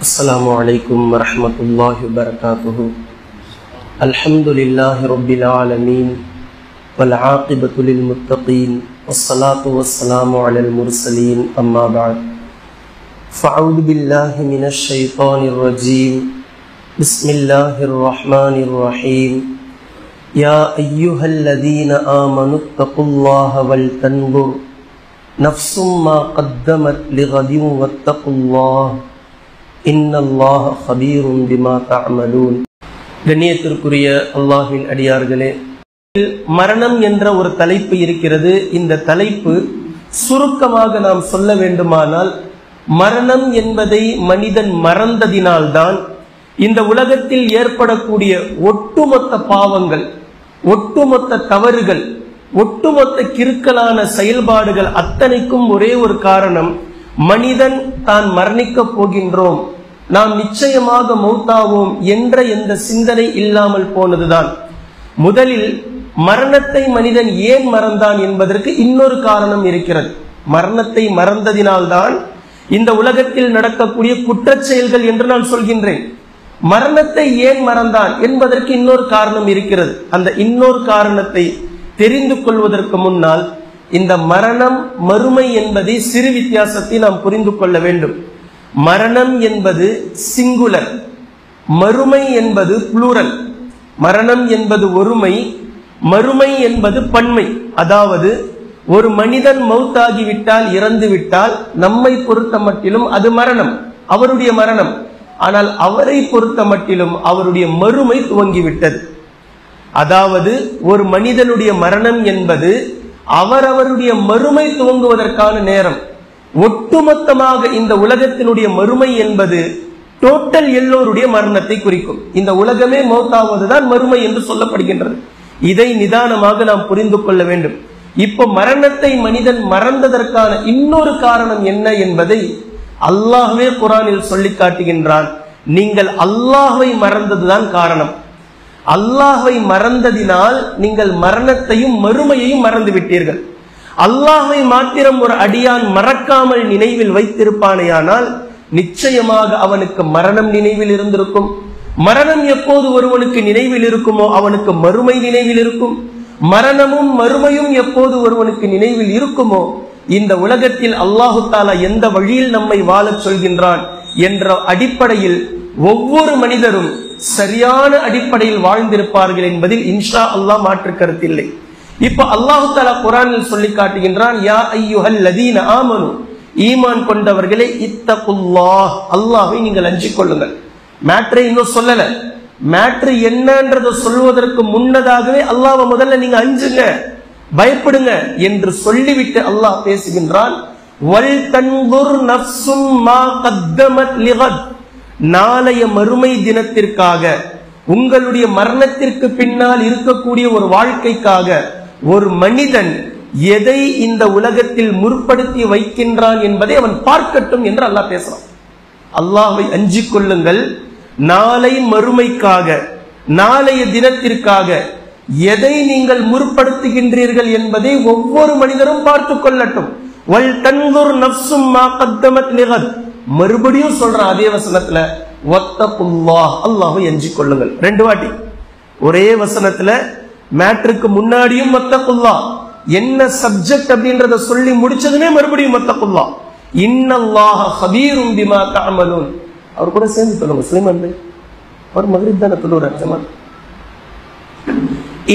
السلام عليكم ورحمة الله وبركاته. الحمد لله رب العالمين والعاقبة للمتقين والصلاة والسلام على المرسلين أما بعد فأعوذ بالله من الشيطان الرجيم بسم الله الرحمن الرحيم يا أيها الذين آمنوا اتقوا الله ولتنظر نفس ما قدمت لغد واتقوا الله இன்னல்லாஹ ஹபீரும் பிமா தஅமலூன். கண்ணியத்திற்குரிய அல்லாஹ்வின் அடியார்களே, மரணம் என்ற ஒரு தலைப்பு இருக்கிறது. இந்த தலைப்பு சுருக்கமாக நாம் சொல்ல வேண்டுமானால், மரணம் என்பதை மனிதன் மறந்ததினால்தான் இந்த உலகத்தில் ஏற்படக்கூடிய ஒட்டுமொத்த பாவங்கள், ஒட்டுமொத்த தவறுகள், ஒட்டுமொத்த கிறுக்கலான செயல்பாடுகள் அத்தனைக்கும் ஒரே ஒரு காரணம், மனிதன் தான் மரணிக்கப் போகின்றோம், நாம் நிச்சயமாக மௌத்தாவோம் என்ற எந்த சிந்தனை இல்லாமல் போனதுதான். முதலில் மரணத்தை மனிதன் ஏன் மறந்தான் என்பதற்கு இன்னொரு காரணம் இருக்கிறது. மரணத்தை மறந்ததினால்தான் இந்த உலகத்தில் நடக்கக்கூடிய குற்றச் செயல்கள் என்று நான் சொல்கின்றேன். மரணத்தை ஏன் மறந்தான் என்பதற்கு இன்னொரு காரணம் இருக்கிறது. அந்த இன்னொரு காரணத்தை தெரிந்து கொள்வதற்கு முன்னால் இந்த மரணம் மறுமை என்பதை சிறு வித்தியாசத்தை நாம் புரிந்து கொள்ள வேண்டும். மரணம் என்பது சிங்குலர், மறுமை என்பது புளூரல். மரணம் என்பது ஒருமை, மறுமை என்பது பன்மை. அதாவது ஒரு மனிதன் மௌத்தாகிவிட்டால், இறந்து விட்டால், நம்மை பொறுத்த மட்டிலும் அது மரணம், அவருடைய மரணம். ஆனால் அவரை பொறுத்த மட்டிலும் அவருடைய மறுமை துவங்கிவிட்டது. அதாவது ஒரு மனிதனுடைய மரணம் என்பது அவரவருடைய மறுமை துவங்குவதற்கான நேரம். ஒட்டுமொத்தமாக இந்த உலகத்தினுடைய மறுமை என்பது டோட்டல் எல்லோருடைய மரணத்தை குறிக்கும். இந்த உலகமே மௌத்தாவதுதான் மறுமை என்று சொல்லப்படுகின்றது. இதை நிதானமாக நாம் புரிந்து கொள்ள வேண்டும். இப்ப மரணத்தை மனிதன் மறந்ததற்கான இன்னொரு காரணம் என்ன என்பதை அல்லாஹ்வே குர்ஆனில் சொல்லி காட்டுகின்றான். நீங்கள் அல்லாஹ்வை மறந்ததுதான் காரணம். அல்லாஹ்வை மறந்ததினால் நீங்கள் மரணத்தையும் மறுமையையும் மறந்து விட்டீர்கள். அல்லாஹ்வை மாத்திரம் ஒரு அடியான் மறக்காமல் நினைவில் வைத்திருப்பானேயானால் நிச்சயமாக அவனுக்கு மரணம் நினைவில் இருந்திருக்கும். மரணம் எப்போது ஒருவனுக்கு நினைவில் இருக்குமோ அவனுக்கு மறுமை நினைவில் இருக்கும். மரணமும் மறுமையும் எப்போது ஒருவனுக்கு நினைவில் இருக்குமோ இந்த உலகத்தில் அல்லாஹு தஆலா எந்த வழியில் நம்மை வாழச் சொல்கின்றான் என்ற அடிப்படையில் ஒவ்வொரு மனிதரும் சரியான அடிப்படையில் வாழ்ந்திருப்பார்கள் என்பதில் இன்ஷா அல்லாஹ் மாற்று கருத்தில்லை. இப்ப அல்லாஹு தஆலா குர்ஆனில் சொல்லி காட்டுகின்றான், யா அய்யுஹல் லதீன ஆமனு, ஈமான் கொண்டவர்களே, இத்தகுல்லாஹ், அல்லாஹ்வை நீங்கள் அஞ்சிக் கொள்ளுங்கள். மேட்ரை இன்னும் சொல்லல. மேட்ரு என்னன்றதை சொல்வதற்கு முன்னதாகவே அல்லாஹ்வை முதல்ல நீங்க அஞ்சுங்க, பயப்படுங்க என்று சொல்லிவிட்டு அல்லாஹ் பேசுகின்றான், வல் தன்துர் நஃப்சும் மா கத்தமத் லிகத், நாளைய மறுமை தினத்திற்காக, உங்களுடைய மரணத்திற்கு பின்னால் இருக்கக்கூடிய ஒரு வாழ்க்கைக்காக ஒரு மனிதன் எதை இந்த உலகத்தில் முற்படுத்தி வைக்கின்றான் என்பதை அவன் பார்க்கட்டும் என்று அல்லாஹ் பேசுறான். அல்லாஹ்வை அஞ்சிக் கொள்ளுங்கள். நாளை மறுமைக்காக, நாளைய தினத்திற்காக எதை நீங்கள் முற்படுத்துகின்றீர்கள் என்பதை ஒவ்வொரு மனிதரும் பார்த்து கொள்ளட்டும். வல் தன்துர் நஃப்சும் மா கத்தமத் லிகத், மறுபடியும் சொல்றான் அதே வசனத்துல, வத்தகுல்லாஹ், அல்லாஹ்வை அஞ்சிக் கொள்ளுங்கள். ரெண்டு வாட்டி ஒரே வசனத்துல. மேட்ருக்கு முன்னாடியும் வத்தகுல்லாஹ், என்ன சப்ஜெக்ட் அப்படின்றத சொல்லி முடிச்சதுமே மறுபடியும் வத்தகுல்லாஹ், இன்னல்லாஹ ஹபீரும் பிமா தஅமலூன். அவர் கூட சேர்ந்து சொல்லுங்க, சுலைமான் பாய், அவர் மக்ரிப் தான தொழுறார்.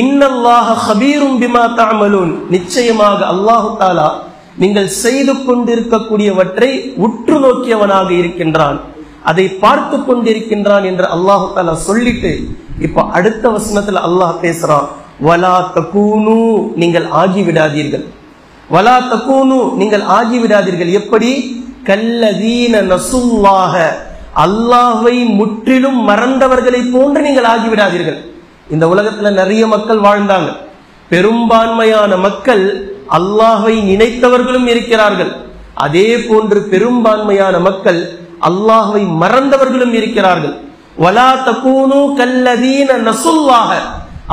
இன்னல்லாஹ ஹபீரும் பிமா தஅமலூன், நிச்சயமாக அல்லாஹ் தஆலா நீங்கள் செய்து கொண்டிருக்கக்கூடியவற்றை உற்று நோக்கியவனாக இருக்கின்றான், அதை பார்த்து கொண்டிருக்கின்றான் என்று அல்லாஹ் தஆலா சொல்லிட்டு இப்ப அடுத்த வசனத்துல அல்லாஹ் பேசுறான், வலா தகூனு, நீங்கள் ஆகிவிடாதீர்கள். வலா தகூனு, நீங்கள் ஆகிவிடாதீர்கள். எப்படி? கல்லதீன நசுல்லாஹ, அல்லாஹ்வை முற்றிலும் மறந்தவர்களை போன்று நீங்கள் ஆகிவிடாதீர்கள். இந்த உலகத்துல நிறைய மக்கள் வாழ்ந்தாங்க. பெரும்பான்மையான மக்கள் அல்லாஹ்வை நினைத்தவர்களும் இருக்கிறார்கள். அதே போன்று பெரும்பான்மையான மக்கள் அல்லாஹ்வை மறந்தவர்களும் இருக்கிறார்கள். வலா தகூனு கல்லதீன நசுல்லாஹ,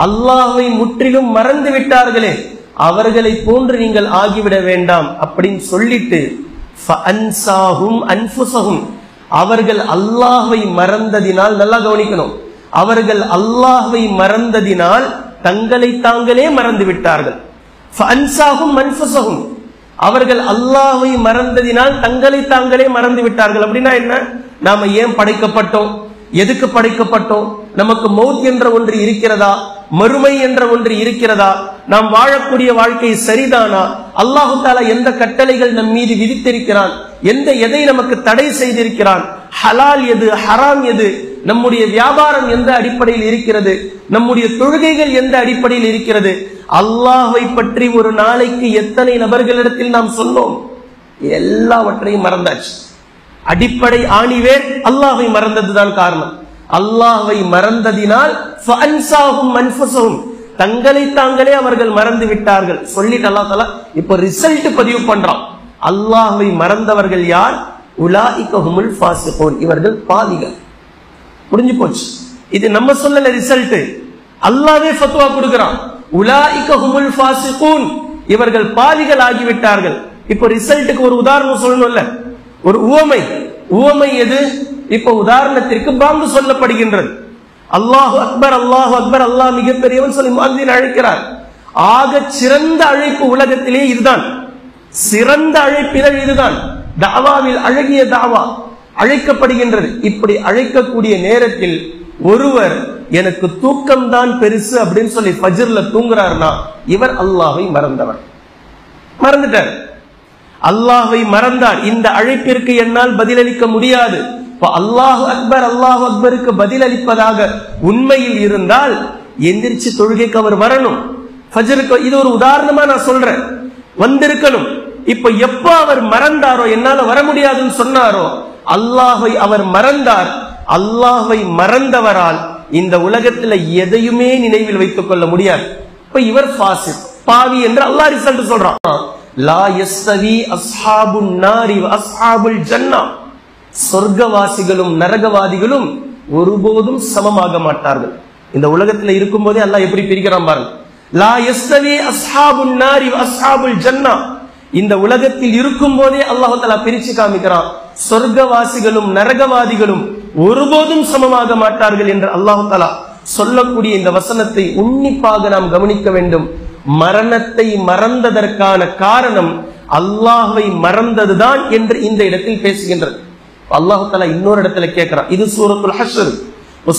அல்லாஹ்வை முற்றிலும் மறந்து விட்டார்களே அவர்களை போன்று நீங்கள் ஆகிவிட வேண்டாம் அப்படின்னு சொல்லிட்டு ஃபஅன்சாஹும் அன்ஃபுஸஹும், அவர்கள் அல்லாஹ்வை மறந்ததினால், நல்லா கவனிக்கணும், அவர்கள் அல்லாஹ்வை மறந்ததினால் தங்களை தாங்களே மறந்து விட்டார்கள். அவர்கள் அல்லாஹ்வை மறந்ததினால் தங்களை தாங்களே மறந்து விட்டார்கள். அப்படின்னா என்ன? நாம ஏன் படைக்கப்பட்டோம், எதுக்கு படைக்கப்பட்டோம், நமக்கு மௌத் என்ற ஒன்று இருக்கிறதா, மறுமை என்ற ஒன்று இருக்கிறதா, நாம் வாழக்கூடிய வாழ்க்கை சரிதானா, அல்லாஹு தாலா எந்த கட்டளைகள் நம் மீது விதித்திருக்கிறான், எதை நமக்கு தடை செய்திருக்கிறான், ஹலால் எது, ஹராம் எது, நம்முடைய வியாபாரம் எந்த அடிப்படையில் இருக்கிறது, நம்முடைய தொழுகைகள் எந்த அடிப்படையில் இருக்கிறது, அல்லாஹ்வை பற்றி ஒரு நாளைக்கு எத்தனை நபர்களிடத்தில் நாம் சொன்னோம், எல்லாவற்றையும் மறந்தாச்சு. அடிப்படை ஆணிவேர் அல்லாஹ்வை மறந்ததுதான் காரணம். அல்லாஹ்வை மறந்ததினால் தங்களை தாங்களே அவர்கள் மறந்து விட்டார்கள். சொல்லிட்டு அல்லாஹ் தஆலா இப்ப ரிசல்ட் பதிவு பண்றான். அல்லாஹ்வை மறந்தவர்கள் யார்? உலாயிக ஹுமுல் ஃபாசிகூன், இவர்கள் பாவிகள். முடிஞ்சு போச்சு. இது நம்ம சொல்லல, ரிசல்ட் அல்லாஹ்வே ஃபத்வா கொடுக்கிறான். உலாயிக ஹுமுல் ஃபாசிகூன், இவர்கள் பாவிகள் ஆகிவிட்டார்கள். இப்போ ரிசல்ட்டுக்கு ஒரு உதாரணம் சொல்லணும்ல, ஒரு உவமை எது? இப்ப உதாரணத்திற்கு பாங்கு சொல்லப்படுகின்றது. அல்லாஹு அக்பர், அல்லாஹு அக்பர், அல்லாஹ் மிகப்பெரியவன் சொல்லி முஅத்தின் அழைக்கிறார். ஆக சிறந்த அழைப்பு உலகத்திலே இதுதான், சிறந்த அழைப்பிதழ் இதுதான். தாவாவில் அழகிய தாவா அழைக்கப்படுகின்றது. இப்படி அழைக்கக்கூடிய நேரத்தில் ஒருவர் எனக்கு தூக்கம்தான் பெருசு அப்படின்னு சொல்லி ஃபஜ்ர்ல தூங்குறார்னா இவர் அல்லாஹ்வை மறந்தவர், மறந்துட்டார். அல்லாஹ்வை மறந்தார். இந்த அழைப்பிற்கு என்னால் பதிலளிக்க முடியாது. அல்லாஹு அக்பர், அல்லாஹு அக்பருக்கு பதிலளிப்பதாக உண்மையில் இருந்தால் எந்திரிச்சு தொழுகைக்கு அவர் வரணும். ஃபஜ்ருக்கு இது ஒரு உதாரணமா நான் சொல்றேன், வந்திருக்கணும். இப்ப எப்ப அவர் மறந்தாரோ, என்னால வர முடியாதுன்னு சொன்னாரோ, அல்லாஹ்வை அவர் மறந்தார். அல்லாஹ்வை மறந்தவரால் இந்த உலகத்துல எதையுமே நினைவில் வைத்துக் கொள்ள முடியாது. இப்ப இவர் ஃபாசிக், பாவி என்று அல்லாஹ் ரிசல்ட் சொல்றான். லா யஸ்தவி அஸ்ஹாபுன் நாரி வ அஸ்ஹாபுல் ஜன்னah, சொர்க்கவாசிகளும் நரகவாதிகளும் ஒருபோதும் சமமாக மாட்டார்கள். இந்த உலகத்துல இருக்கும் போதே அல்லாஹ் எப்படி பிரிக்கிறான் பாருங்க. லா யஸ்தவி அஸ்ஹாபுன் நாரி வ அஸ்ஹாபுல் ஜன்னah, இந்த உலகத்தில் இருக்கும் போதே அல்லாஹ் தஆலா பிரிச்சு காமிக்கிறான். சொர்க்கவாசிகளும் நரகவாதிகளும் ஒருபோதும் சமமாக மாட்டார்கள் என்று அல்லாஹ் தஆலா சொல்லக்கூடிய இந்த வசனத்தை உன்னிப்பாக நாம் கவனிக்க வேண்டும். மரணத்தை மறந்ததற்கான காரணம் அல்லாஹ்வை மறந்ததுதான் என்று இந்த இடத்தில் பேசுகின்றது. அல்லாஹ் தஆலா இன்னொரு இடத்துல கேட்கிறான், இது சூரத்துல் ஹஷ்ர்.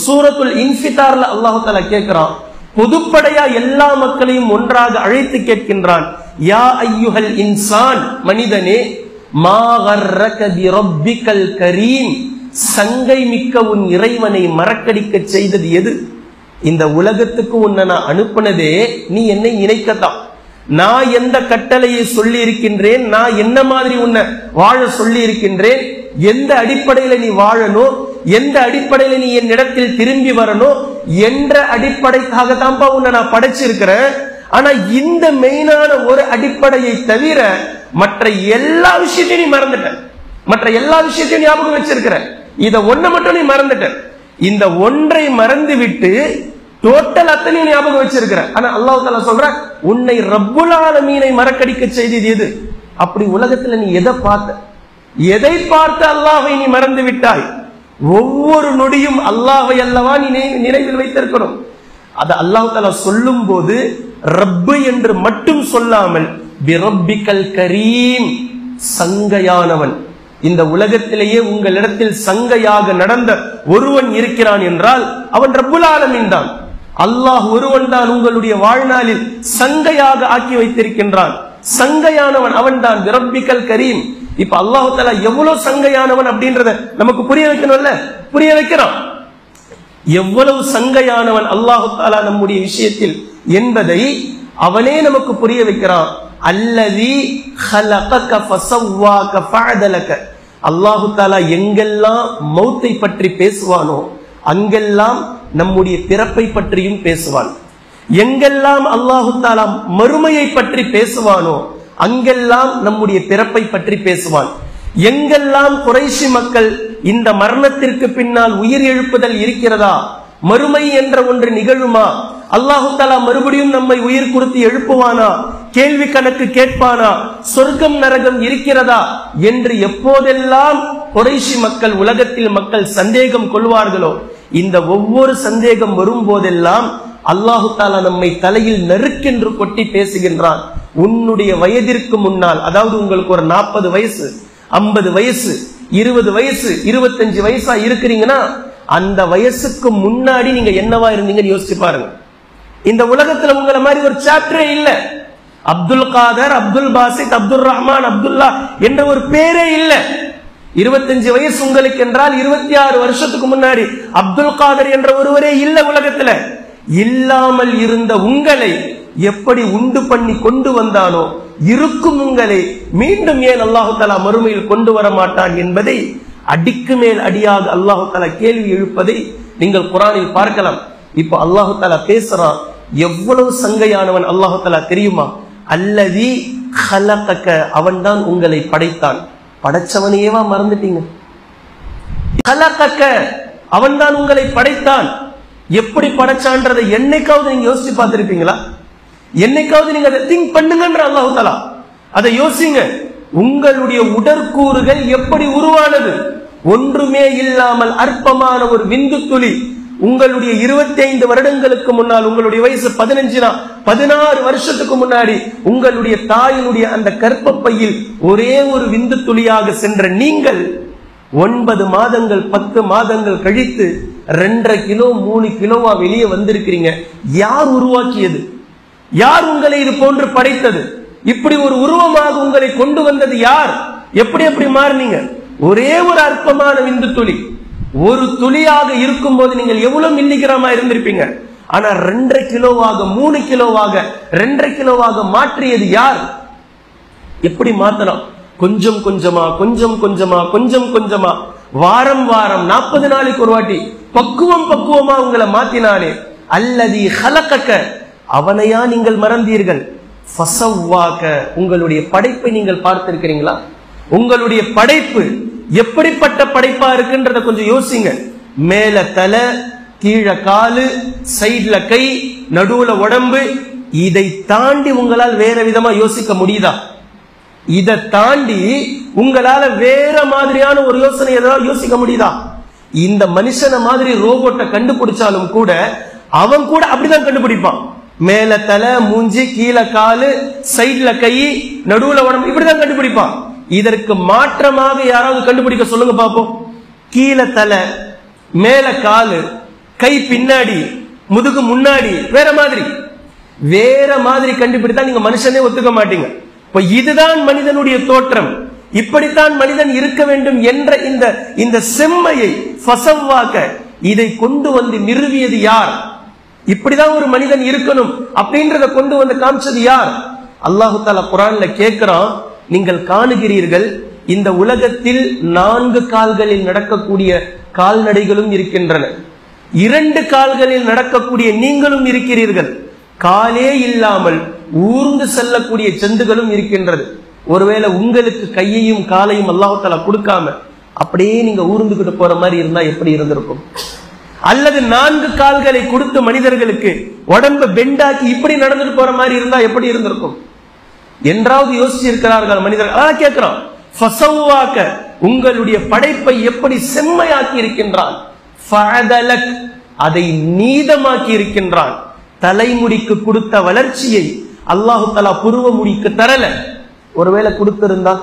சூரத்துல் இன்ஃபிதார்ல அல்லாஹ் தஆலா கேட்கிறான், பொதுப்படையா எல்லா மக்களையும் ஒன்றாக அழைத்து கேட்கின்றான். யா அய்யுஹல் இன்சான், மனிதனே, மா கர்ரக பிரப்பிக்கல் கரீம், சங்கை மிக்க உன் இறைவனை மறக்கடிக்க செய்தது எது? இந்த உலகத்துக்கு உன்னை நான் அனுப்பினதே நீ என்னை இணைக்கத்தான். நான் எந்த கட்டளையை சொல்லி இருக்கின்றேன், நான் என்ன மாதிரி உன்னை வாழ சொல்லி இருக்கின்றேன், எந்த அடிப்படையில நீ வாழணும், எந்த அடிப்படையில நீ என்னிடத்தில் திரும்பி வரணும் என்ற அடிப்படைக்காகத்தான்ப்பா உன்னை நான் படைச்சிருக்கிறேன். ஆனா இந்த மெயினான ஒரு அடிப்படையை தவிர மற்ற எல்லா விஷயத்தையும் நீ மறந்துட்ட, மற்ற எல்லா விஷயத்தையும் ஞாபகம் வச்சிருக்கிற, இத ஒன்ன மட்டும் நீ மறந்துட்ட. இந்த ஒன்றை மறந்து விட்டு டோட்டல் அத்தனையும் ஞாபகம் வச்சிருக்கிற. ஆனா அல்லாஹ் தஆலா சொல்ற, உன்னை ரப்புல் ஆலமீனை மறக்கடிக்க செய்தது எது? அப்படி உலகத்துல நீ எதை பார்த்த, எதை பார்த்து அல்லாஹ்வை நீ மறந்து விட்டாய்? ஒவ்வொரு நொடியும் அல்லாஹ்வை அல்லவா நீ நினைவில் வைத்திருக்கணும். அது அல்லாஹ் தஆலா சொல்லும் போது ரப்பு என்று மட்டும் சொல்லாமல் பிரப்பிக்கல் கரீம், சங்கையானவன், இந்த உலகத்திலேயே உங்களிடத்தில் சங்கையாக நடந்த ஒருவன் இருக்கிறான் என்றால் அவன் ரப்புல் ஆலமீன் தான். அல்லாஹ் ஒருவன் தான் உங்களுடைய வாழ்நாளில் சங்கையாக ஆக்கி வைத்திருக்கின்றான். சங்கையானவன் அவன் தான், பிரப்பிக்கல் கரீம். இப்ப அல்லாஹ் தஆலா எவ்வளவு சங்கையானவன் அப்படின்றத நமக்கு புரிய வைக்கணும்ல, புரிய வைக்கிறான். எவ்வளவு சங்கையானவன் அல்லாஹ் தஆலா நம்முடைய விஷயத்தில் என்பதை அவனே நமக்கு புரிய வைக்கிறான். அல்லதி خلقك فسواك فعدلك, அல்லாஹ் தஆலா எங்கெல்லாம் மௌத்தை பற்றி பேசுவானோ அங்கெல்லாம் நம்முடைய பிறப்பை பற்றியும் பேசுவான். எங்கெல்லாம் அல்லாஹ் தஆலா மறுமையை பற்றி பேசுவானோ அங்கெல்லாம் நம்முடைய பிறப்பை பற்றி பேசுவான். எங்கெல்லாம் குறைஷி மக்கள் இந்த மரணத்திற்கு பின்னால் உயிர் எழுப்புதல் இருக்கிறதா, மறுமை என்ற ஒன்று நிகழுமா, அல்லாஹ் தஆலா மறுபடியும் நம்மை உயிர் கொடுத்து எழுப்புவானா, கேள்வி கணக்கு கேட்பானா, சொர்க்கம் நரகம் இருக்கிறதா என்று எப்போதெல்லாம் குறைஷி மக்கள், உலகத்தில் மக்கள் சந்தேகம் கொள்வார்களோ, இந்த ஒவ்வொரு சந்தேகம் வரும் போதெல்லாம் அல்லாஹு தாலா நம்மை தலையில் நெருக்கென்று கொட்டி பேசுகின்றான். உன்னுடைய வயதிற்கு முன்னால், அதாவது உங்களுக்கு ஒரு 40 வயசு, 50 வயசு, 20 வயசு, 25 வயசா இருக்கிறீங்கன்னா அந்த வயசுக்கு முன்னாடி நீங்க என்னவா இருந்தீங்கன்னு யோசிச்சு பாருங்க. இந்த உலகத்துல உங்களை மாதிரி ஒரு சாப்டரே இல்ல. அப்துல் காதர், அப்துல் பாசித், அப்துல் ரஹ்மான், அப்துல்லா என்ற ஒரு பேரே இல்ல. 25 வயசு உங்களுக்கு என்றால் 26 வருஷத்துக்கு முன்னாடி அப்துல் காதர் என்ற ஒருவரே இல்ல உலகத்துல. இல்லாமல் இருந்த உங்களை எப்படி உண்டு பண்ணி கொண்டு வந்தானோ, இருக்கும் உங்களை மீண்டும் ஏன் அல்லாஹு தஆலா மறுமையில் கொண்டு வர மாட்டான் என்பதை அடிக்கு மேல் அடியாக அல்லாஹு தஆலா கேள்வி எழுப்பதை நீங்கள் குர்ஆனில் பார்க்கலாம். இப்போ அல்லாஹு தஆலா பேசுறான். எவ்வளவு சங்கையானவன் அல்லாஹு தஆலா தெரியுமா? அல்லதி ஹலகக, அவன்தான் உங்களை படைத்தான். படைச்சவனையேவா மறந்துட்டீங்க? ஹலகக, அவன்தான் உங்களை படைத்தான். எப்படி படைச்சான்றதை என்னைக்காவது நீங்க யோசிச்சு பார்த்திருப்பீங்களா? என்னைக்காவது நீங்க அதை திங்க் பண்ணுங்கன்ற அல்லாஹு தஆலா அதை யோசிங்க. உங்களுடைய உடற்கூறுகள் எப்படி உருவானது? ஒன்றுமே இல்லாமல் அற்பமான ஒரு விந்து துளி. உங்களுடைய 25 வருடங்களுக்கு முன்னால், உங்களுடைய வயசு 16 வருஷத்துக்கு முன்னாடி உங்களுடைய தாயினுடைய அந்த கர்ப்பப்பையில் ஒரே ஒரு விந்து துளியாக சென்ற நீங்கள் 9 மாதங்கள் 10 மாதங்கள் கழித்து 2.5 கிலோ 3 கிலோவா வெளியே வந்திருக்கிறீங்க. யார் உருவாக்கியது? யார் உங்களை இது போன்று படைத்தது? இப்படி ஒரு உருவமாக உங்களை கொண்டு வந்தது யார்? எப்படி மாறினீங்க? ஒரே ஒரு அற்பமான விந்து துளி. ஒரு துளியாக இருக்கும் போது நீங்கள் எவ்வளவு மில்லிகிராமா இருந்திருப்பீங்க. ஆனா 2.5 கிலோவாக 3 கிலோவாக 2.5 கிலோவாக மாற்றியது யார்? எப்படி மாத்தலாம்? கொஞ்சம் கொஞ்சமா வாரம் 40 நாளைக்கு ஒரு வாட்டி பக்குவமா உங்களை மாத்தினானே. அல்லதி ஹலகக, அவனையா நீங்கள் மறந்தீர்கள்? ஃபஸவ்வாக, உங்களுடைய படைப்பை நீங்கள் பார்த்திருக்கிறீங்களா? உங்களுடைய படைப்பு எப்படிப்பட்ட படைப்பா இருக்குன்றத கொஞ்சம் யோசிங்க. மேல தலை, கீழே காலு, சைட்ல கை, நடுவுல உடம்பு. இதை தாண்டி உங்களால் வேற விதமா யோசிக்க முடியுதா? இதை தாண்டி உங்களால வேற மாதிரியான ஒரு யோசனை ஏதாவது யோசிக்க முடியுதா? இந்த மனுஷனை மாதிரி ரோபோட்டை கண்டுபிடிச்சாலும் கூட அவன் கூட அப்படிதான் கண்டுபிடிப்பான். மேல தலை, மூஞ்சி, கீழே காலு, சைட்ல கை, நடுவுல உடம்பு, இப்படிதான் கண்டுபிடிப்பான். இதற்கு மாற்றமாக யாராவது கண்டுபிடிக்க சொல்லுங்க பாப்போம். கீழே தலை, மேல காலு, கை பின்னாடி, முதுகு முன்னாடி, வேற மாதிரி கண்டுபிடித்தா நீங்க மனுஷனே ஒத்துக்க மாட்டீங்க. இப்ப இதுதான் மனிதனுடைய தோற்றம், இப்படித்தான் மனிதன் இருக்க வேண்டும் என்ற இந்த செம்மையை ஃபஸவ்வாக, இதை கொண்டு வந்து நிறுவியது யார்? இப்படிதான் ஒரு மனிதன் இருக்கணும் அப்படின்றத கொண்டு வந்து காமிச்சது யார்? அல்லாஹு தஆலா குர்ஆன்ல கேட்கிறான். நீங்கள் காணுகிறீர்கள், இந்த உலகத்தில் 4 கால்களில் நடக்கக்கூடிய கால்நடைகளும் இருக்கின்றன. 2 கால்களில் நடக்கக்கூடிய நீங்களும் இருக்கிறீர்கள். காலே இல்லாமல் ஊர்ந்து செல்லக்கூடிய ஜந்துகளும் இருக்கின்றது. ஒருவேளை உங்களுக்கு கையையும் காலையும் அல்லாஹ் தஆலா கொடுக்காம அப்படியே நீங்க ஊர்ந்துகிட்டு போற மாதிரி இருந்தா எப்படி இருந்திருக்கும்? அல்லது 4 கால்களை கொடுத்து மனிதர்களுக்கு உடம்பு பெண்டாக்கி இப்படி நடந்துட்டு போற மாதிரி இருந்தா எப்படி இருந்திருக்கும் என்றாவது யோசிச்சு இருக்கிறார்கள் மனிதர்கள். அதான் கேட்கிறோம், ஃபஸவ்வாக, உங்களுடைய படைப்பை எப்படி செம்மையாக்கி இருக்கின்றான். ஃபஅதலக், அதை நீதமாக்கி இருக்கின்றான். தலைமுடிக்கு கொடுத்த வளர்ச்சியை அல்லாஹு தஆலா புருவ முடிக்கு தரல. ஒருவேளை கொடுத்திருந்தா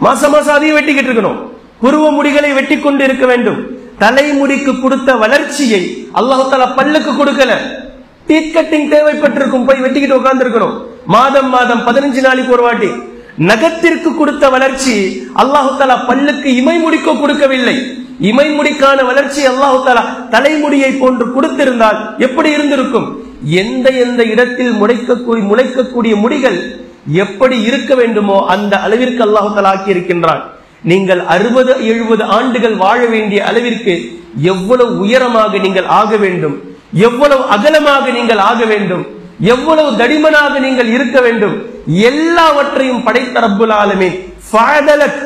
மாசம் அதையும் வெட்டிக்கிட்டு இருக்கணும், புருவ முடிகளை வெட்டி கொண்டு இருக்க வேண்டும். தலைமுடிக்கு கொடுத்த வளர்ச்சியை அல்லாஹு தஆலா பல்லுக்கு கொடுக்கல. டீத் கட்டிங் தேவைப்பட்டிருக்கும், போய் வெட்டிக்கிட்டு உட்கார்ந்து இருக்கணும். மாதம் 15 நாளைக்கு ஒரு வாட்டி. நகத்திற்கு கொடுத்த வளர்ச்சி அல்லாஹு தஆலா பல்லுக்கு இமைமுடிக்க கொடுக்கவில்லை. இமைமுடிக்கான வளர்ச்சி அல்லாஹு தஆலா தலைமுடியை போன்று கொடுத்திருந்தால் எப்படி இருந்திருக்கும்? எந்த இடத்தில் முளைக்கக்கூடிய முடிகள் எப்படி இருக்க வேண்டுமோ அந்த அளவிற்கு அல்லாஹு தஆலா ஆக்கி இருக்கின்றான். நீங்கள் 60-70 ஆண்டுகள் வாழ வேண்டிய அளவிற்கு எவ்வளவு உயரமாக நீங்கள் ஆக வேண்டும், எவ்வளவு அகலமாக நீங்கள் ஆக வேண்டும், எவ்வளவு தடிமனாக நீங்கள் இருக்க வேண்டும், எல்லாவற்றையும் படைத்த ரப்புல் ஆலமீன் ஃபஅதலக்,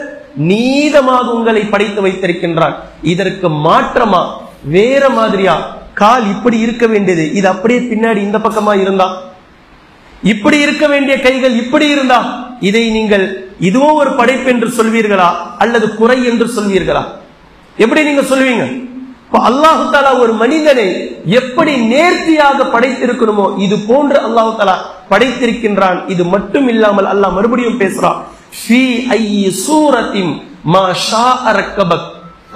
நீதமாக உங்களை படைத்து வைத்திருக்கின்றான். இதற்கு மாற்றமா வேற மாதிரியா கால் இப்படி இருக்க வேண்டியது இது அப்படியே பின்னாடி இந்த பக்கமா இருந்தா, இப்படி இருக்க வேண்டிய கைகள் இப்படி இருந்தா, இதை நீங்கள் இதுவும் ஒரு படைப்பு என்று சொல்வீர்களா அல்லது குறை என்று சொல்வீர்களா? எப்படி நீங்க சொல்வீங்க? அல்லாஹு தாலா ஒரு மனிதனை எப்படி நேர்த்தியாக படைத்திருக்கணுமோ இது போன்று அல்லாஹு தாலா படைத்திருக்கின்றான். இது மட்டும் இல்லாமல் அல்லாஹ் மறுபடியும் பேசுறான்,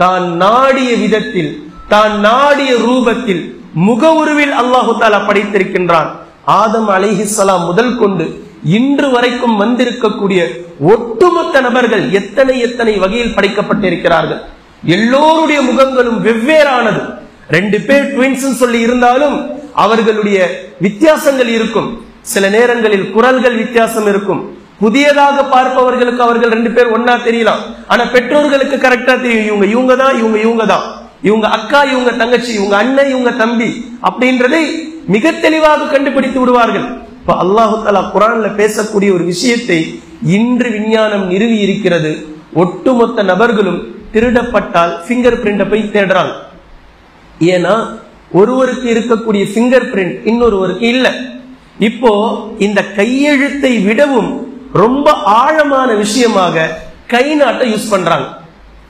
தான் நாடிய விதத்தில், தான் நாடிய ரூபத்தில், முக உருவில் அல்லாஹு தாலா படைத்திருக்கின்றான். ஆதம் அலைஹிஸ்ஸலாம் முதல் கொண்டு இன்று வரைக்கும் வந்திருக்கக்கூடிய ஒட்டுமொத்த நபர்கள் எத்தனை எத்தனை வகையில் படைக்கப்பட்டிருக்கிறார்கள். எல்லோருடைய முகங்களும் வெவ்வேறானது. 2 பேர் ட்வின்ஸ் சொல்லி இருந்தாலும் அவர்களுடைய வித்தியாசங்கள் இருக்கும். சில நேரங்களில் குரல்கள் வித்தியாசம் இருக்கும். புதியதாக பார்ப்பவர்களுக்கு அவர்கள் 2 பேர் ஒன்னா தெரியலாம். ஆனா பெற்றோர்களுக்கு கரெக்டா தெரியும், இவங்க தான், இவங்க அக்கா, இவங்க தங்கச்சி, இவங்க அண்ணன், இவங்க தம்பி அப்படின்றதை மிக தெளிவாக கண்டுபிடித்து விடுவார்கள். இப்ப அல்லாஹு தஆலா குர்ஆன்ல பேசக்கூடிய ஒரு விஷயத்தை இன்று விஞ்ஞானம் நிறுவி இருக்கிறது. ஒட்டுமொத்த நபர்களும் திருடப்பட்டால் பிங்கர் பிரிண்ட போய் தேடுறாங்க. ஏன்னா ஒருவருக்கு இருக்கக்கூடிய பிங்கர் பிரிண்ட் இன்னொருவருக்கு இல்ல. இப்போ இந்த கையெழுத்தை விடவும் ரொம்ப ஆழமான விஷயமாக கை நாட்டை யூஸ் பண்றாங்க.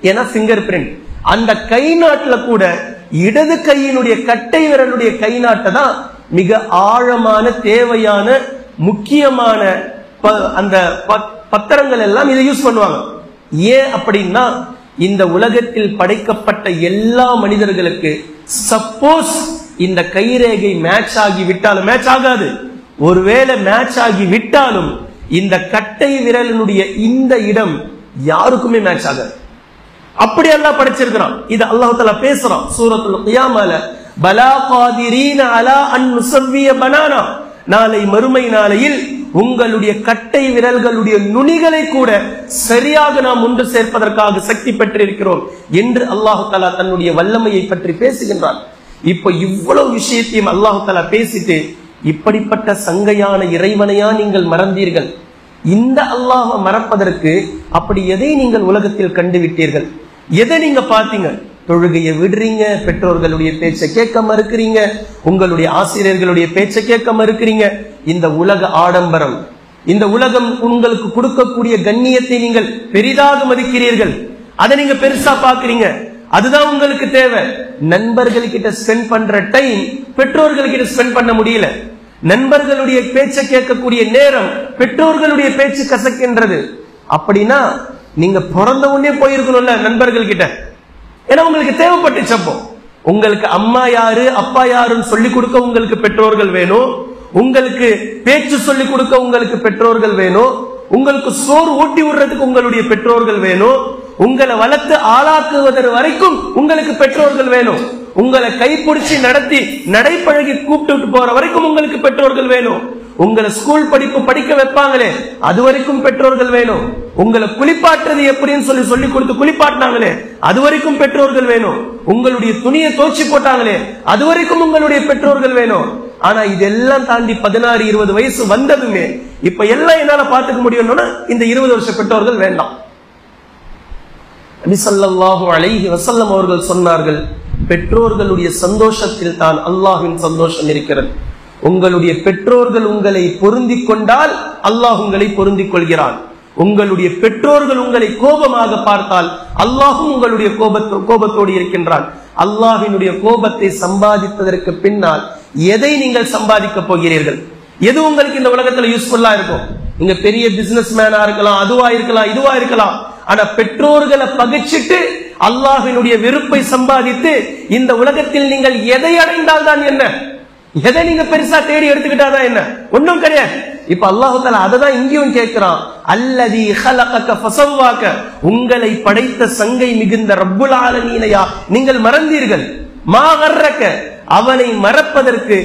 ஏன்னா பிங்கர் பிரிண்ட், அந்த கை நாட்டுல கூட இடது கையினுடைய கட்டை விரலுடைய கை நாட்டை தான் மிக ஆழமான தேவையான முக்கியமான அந்த பத்திரங்கள் எல்லாம் இதை யூஸ் பண்ணுவாங்க. ஏன் அப்படின்னா இந்த உலகத்தில் படைக்கப்பட்ட எல்லா மனிதர்களுக்கு சப்போஸ் இந்த கைரேகை மேட்ச் ஆகி விட்டாலும், மேட்ச் ஆகாது, ஒருவேளை மேட்ச் ஆகி விட்டாலும் இந்த கட்டை விரலினுடைய இந்த இடம் யாருக்குமே மேட்ச் ஆகாது. அப்படி அல்லாஹ் படைச்சிருக்கிறான். இது அல்லாஹ் தஆலா பேசுறான் சூரத்துல் கியாமால, பலா காதிரீன அலா அன் நுஸவ்விய பனானா, நாளை மறுமை நாளையில் உங்களுடைய கட்டை விரல்களுடைய நுனிகளை கூட சரியாக நாம் ஒன்று சேர்ப்பதற்காக சக்தி பெற்றிருக்கிறோம் என்று அல்லாஹு தஆலா தன்னுடைய வல்லமையை பற்றி பேசுகின்றான். இப்ப இவ்வளவு விஷயத்தையும் அல்லாஹு தஆலா பேசிட்டு, இப்படிப்பட்ட சங்கையான இறைவனையா நீங்கள் மறந்தீர்கள்? இந்த அல்லாஹ் மறப்பதற்கு அப்படி எதை நீங்கள் உலகத்தில் கண்டுவிட்டீர்கள்? எதை நீங்க பாத்தீங்க? தொழுகையை விடுறீங்க, பெற்றோர்களுடைய பேச்சை கேட்க மறுக்கிறீங்க, உங்களுடைய ஆசிரியர்களுடைய பேச்சை கேட்க மறுக்கிறீங்க. இந்த உலக ஆடம்பரம், இந்த உலகம் உங்களுக்கு கொடுக்கக்கூடிய கண்ணியத்தை நீங்கள் பெரிதாக மதிக்கிறீர்கள், அதை நீங்க பெருசா பாக்குறீங்க. அதுதான் உங்களுக்கு தேவை. நண்பர்கள் கிட்ட ஸ்பெண்ட் பண்ற டைம் பெற்றோர்கள் கிட்ட ஸ்பெண்ட் பண்ண முடியல. நண்பர்களுடைய பேச்சை கேட்கக்கூடிய நேரம் பெற்றோர்களுடைய பேச்சு கசக்கின்றது. அப்படின்னா நீங்க பிறந்த உடனே போயிருக்கணும்ல நண்பர்கள் கிட்ட. ஏன்னா உங்களுக்கு தேவைப்பட்டுச்சப்போ உங்களுக்கு அம்மா யாரு அப்பா யாருன்னு சொல்லி கொடுக்க உங்களுக்கு பெற்றோர்கள் வேணும், உங்களுக்கு பேச்சு சொல்லி கொடுக்க உங்களுக்கு பெற்றோர்கள் வேணும், உங்களுக்கு சோறு ஊட்டி விடுறதுக்கு உங்களுடைய பெற்றோர்கள் வேணும், உங்களை வளர்த்து ஆளாக்குவதற்கு வரைக்கும் உங்களுக்கு பெற்றோர்கள் வேணும், உங்களை கைப்பிடிச்சு நடத்தி நடைப்பழகி கூப்பிட்டு போற வரைக்கும் உங்களுக்கு பெற்றோர்கள் வேணும், உங்களை ஸ்கூல் படிப்பு படிக்க வைப்பாங்களே அது வரைக்கும் பெற்றோர்கள் வேணும், உங்களை குளிப்பாட்டுறது எப்படின்னு சொல்லி கொடுத்து குளிப்பாட்டினாங்களே அது வரைக்கும் பெற்றோர்கள் வேணும், உங்களுடைய துணியை தோச்சி போட்டாங்களே அது வரைக்கும் உங்களுடைய பெற்றோர்கள் வேணும். ஆனா இதெல்லாம் தாண்டி 16-20 வயசு வந்ததுமே இப்ப எல்லாம் என்னால பாத்துக்க முடியும்னா இந்த 20 வருஷ பெற்றோர்கள் வேண்டாம். நபி ஸல்லல்லாஹு அலைஹி வஸல்லம் அவர்கள் சொன்னார்கள், பெற்றோர்களுடைய சந்தோஷத்தில் தான் அல்லாஹ்வின் சந்தோஷம் இருக்கிறது. உங்களுடைய பெற்றோர்கள் உங்களை பொருந்திக் கொண்டால் அல்லாஹ் உங்களை பொருந்திக் கொள்கிறான். உங்களுடைய பெற்றோர்கள் உங்களை கோபமாக பார்த்தால் அல்லாஹும் உங்களுடைய கோபத்தோடு இருக்கின்றான். அல்லாஹ்வினுடைய கோபத்தை சம்பாதிப்பதற்கு பின்னால் எதை நீங்கள் சம்பாதிக்க போகிறீர்கள்? எது உங்களுக்கு இந்த உலகத்துல யூஸ்ஃபுல்லா இருக்கும்? நீங்க பெரிய பிசினஸ் மேனா இருக்கலாம், அதுவா இருக்கலாம், இதுவா இருக்கலாம். ஆனா பெற்றோர்களை பகிச்சிட்டு அல்லாஹ்வினுடைய வெறுப்பை சம்பாதித்து இந்த உலகத்தில் நீங்கள் எதை அடைந்தால் தான் என்ன? எதை நீங்க பெருசா தேடி எடுத்துக்கிட்டாதான் என்ன? ஒன்னும் கிடையாது. இப்ப அல்லாஹு தஆலா அததான் இங்கேயும் கேட்கிறான், அல்லதி ஹலகக ஃபஸவ்வாக, உங்களை படைத்த சங்கை மிகுந்த ரப்புல் ஆலமீனையா நீங்கள் மறந்தீர்கள். மா கர்ரக, அவனை மறப்பதற்கு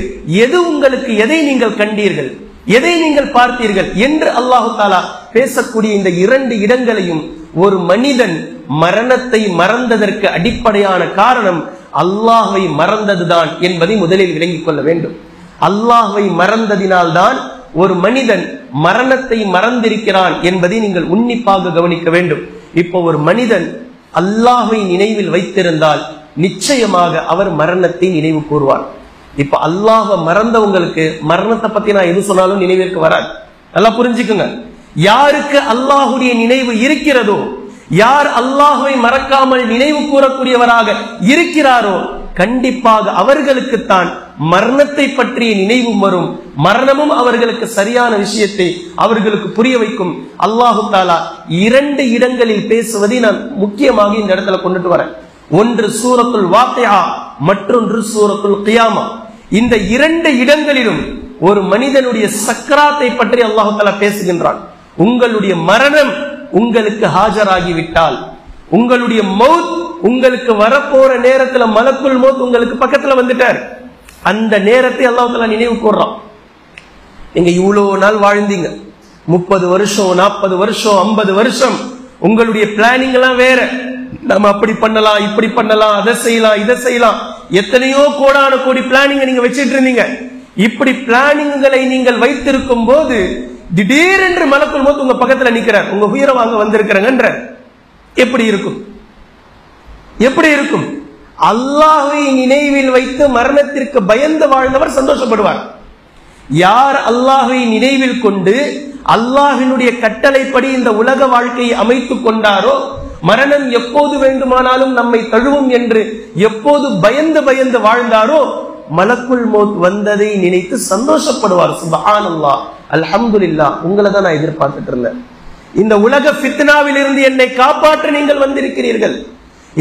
எது உங்களுக்கு, எதை நீங்கள் கண்டீர்கள், எதை நீங்கள் பார்த்தீர்கள் என்று அல்லாஹு தஆலா பேசக்கூடிய இந்த 2 இடங்களையும் ஒரு மனிதன் மரணத்தை மறந்ததற்கு அடிப்படையான காரணம் அல்லாஹ்வை மறந்ததுதான் என்பதை முதலில் விளங்கிக் கொள்ள வேண்டும். அல்லாஹ்வை மறந்ததினால்தான் ஒரு மனிதன் மரணத்தை மறந்திருக்கிறான் என்பதை நீங்கள் உன்னிப்பாக கவனிக்க வேண்டும். இப்போ ஒரு மனிதன் அல்லாஹ்வை நினைவில் வைத்திருந்தால் நிச்சயமாக அவர் மரணத்தை நினைவு கூறுவார். இப்ப அல்லாஹ்வை மறந்தவங்களுக்கு மரணத்தை பத்தி நான் எது சொன்னாலும் நினைவிற்கு வராது. நல்லா புரிஞ்சுக்குங்க. யாருக்கு அல்லாஹுடைய நினைவு இருக்கிறதோ, யார் அல்லாஹுவை மறக்காமல் நினைவு கூறக்கூடியவராக இருக்கிறாரோ, கண்டிப்பாக அவர்களுக்குத்தான் மரணத்தை பற்றிய நினைவும் வரும். மரணமும் அவர்களுக்கு சரியான விஷயத்தை அவர்களுக்கு புரிய வைக்கும். அல்லாஹு தாலா 2 இடங்களில் பேசுவதை நான் முக்கியமாக இந்த இடத்துல கொண்டுட்டு வரேன். ஒன்று சூரத்துல் வாக்கியா, மற்றொன்று சூரத்துல் கியாமா. இந்த 2 இடங்களிலும் ஒரு மனிதனுடைய சக்கராத்தை பற்றி அல்லாஹு தாலா பேசுகின்றான். உங்களுடைய மரணம் உங்களுக்கு ஹாஜராகிவிட்டால், உங்களுடைய மௌத் உங்களுக்கு வரப்போற நேரத்துல மலக்குல் மௌத் உங்களுக்கு பக்கத்துல வந்துட்டார், அந்த நேரத்தை அல்லாஹ் தஆலா நினைவு கூர்றான். நீங்க இவ்வளவு நாள் வாழ்ந்தீங்க, 30 வருஷம் 40 வருஷம் 50 வருஷம், உங்களுடைய பிளானிங் எல்லாம் வேற. நம்ம அப்படி பண்ணலாம், இப்படி பண்ணலாம், அதை செய்யலாம், இதை செய்யலாம், எத்தனையோ கோடான கோடி பிளானிங் நீங்க வச்சிட்டு இருந்தீங்க. இப்படி பிளானிங்களை நீங்கள் வைத்திருக்கும் போது திடீரென்று மலக்குல் மௌத் உங்க பக்கத்துல நிக்கிறார், உங்க உயிரை வாங்க வந்திருக்கிறேங்கன்ற எப்படி இருக்கும்? எப்படி இருக்கும்? அல்லாஹ்வை நினைவில் வைத்து மரணத்திற்கு பயந்து வாழ்ந்தவர் சந்தோஷப்படுவார். யார் அல்லாஹ்வை நினைவில் கொண்டு அல்லாஹ்வினுடைய கட்டளைப்படி இந்த உலக வாழ்க்கையை அமைத்துக் கொண்டாரோ, மரணம் எப்போது வேண்டுமானாலும் நம்மை தழுவும் என்று எப்போது பயந்து பயந்து வாழ்ந்தாரோ, மலக்குல் மௌத் வந்ததை நினைத்து சந்தோஷப்படுவார். சுப்ஹானல்லாஹ், அல்ஹம்துலில்லாஹ், உங்களை தான் நான் எதிர்பார்த்துட்டு இருந்தேன். இந்த உலக ஃபித்னாவில் இருந்து என்னை காப்பாற்ற நீங்கள் வந்திருக்கிறீர்கள்.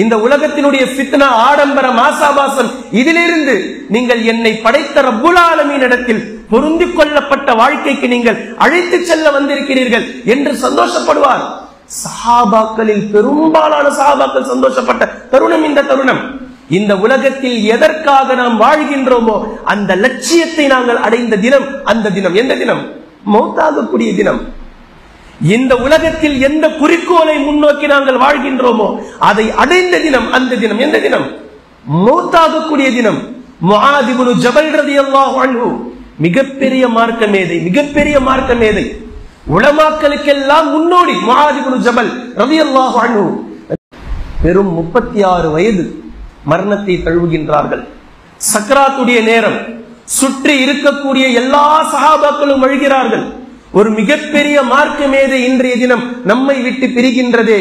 இந்த உலகத்தினுடைய ஃபித்னா, ஆடம்பரம், ஆசாபாசம், இதிலிருந்து நீங்கள் என்னை படைத்த ரப்புல் ஆலமீன் இடத்தில் பொருந்திக் கொள்ளப்பட்ட வாழ்க்கைக்கு நீங்கள் அழைத்து செல்ல வந்திருக்கிறீர்கள் என்று சந்தோஷப்படுவார். சஹாபாக்களில் பெரும்பாலான சஹாபாக்கள் சந்தோஷப்பட்ட தருணம் இந்த தருணம். இந்த உலகத்தில் எதற்காக நாம் வாழ்கின்றோமோ அந்த லட்சியத்தை நாங்கள் அடைந்த தினம் அந்த தினம். எந்த தினம்? மௌத்தாகக்கூடிய தினம். இந்த உலகத்தில் எந்த குறிக்கோளை முன்னோக்கி நாங்கள் வாழ்கின்றோமோ அதை அடைந்த தினம் அந்த தினம். எந்த தினம்? மௌத்தாகக்கூடிய தினம். முஆத் இப்னு ஜபல் ரலியல்லாஹு அன்ஹு மிகப்பெரிய மார்க்க மேதை, மிகப்பெரிய மார்க்க மேதை, உலமாக்களுக்கெல்லாம் முன்னோடி. முஆத் இப்னு ஜபல் ரலியல்லாஹு அன்ஹு வெறும் 36 வயது மரணத்தை தழுவுகின்றார்கள். சக்ராத்துடைய நேரம். சுற்றி இருக்கக்கூடிய எல்லா சஹாபாக்களும் அழுகிறார்கள். ஒரு மிகப்பெரிய மார்க்க மேதை இன்றைய தினம் நம்மை விட்டு பிரிகின்றதே.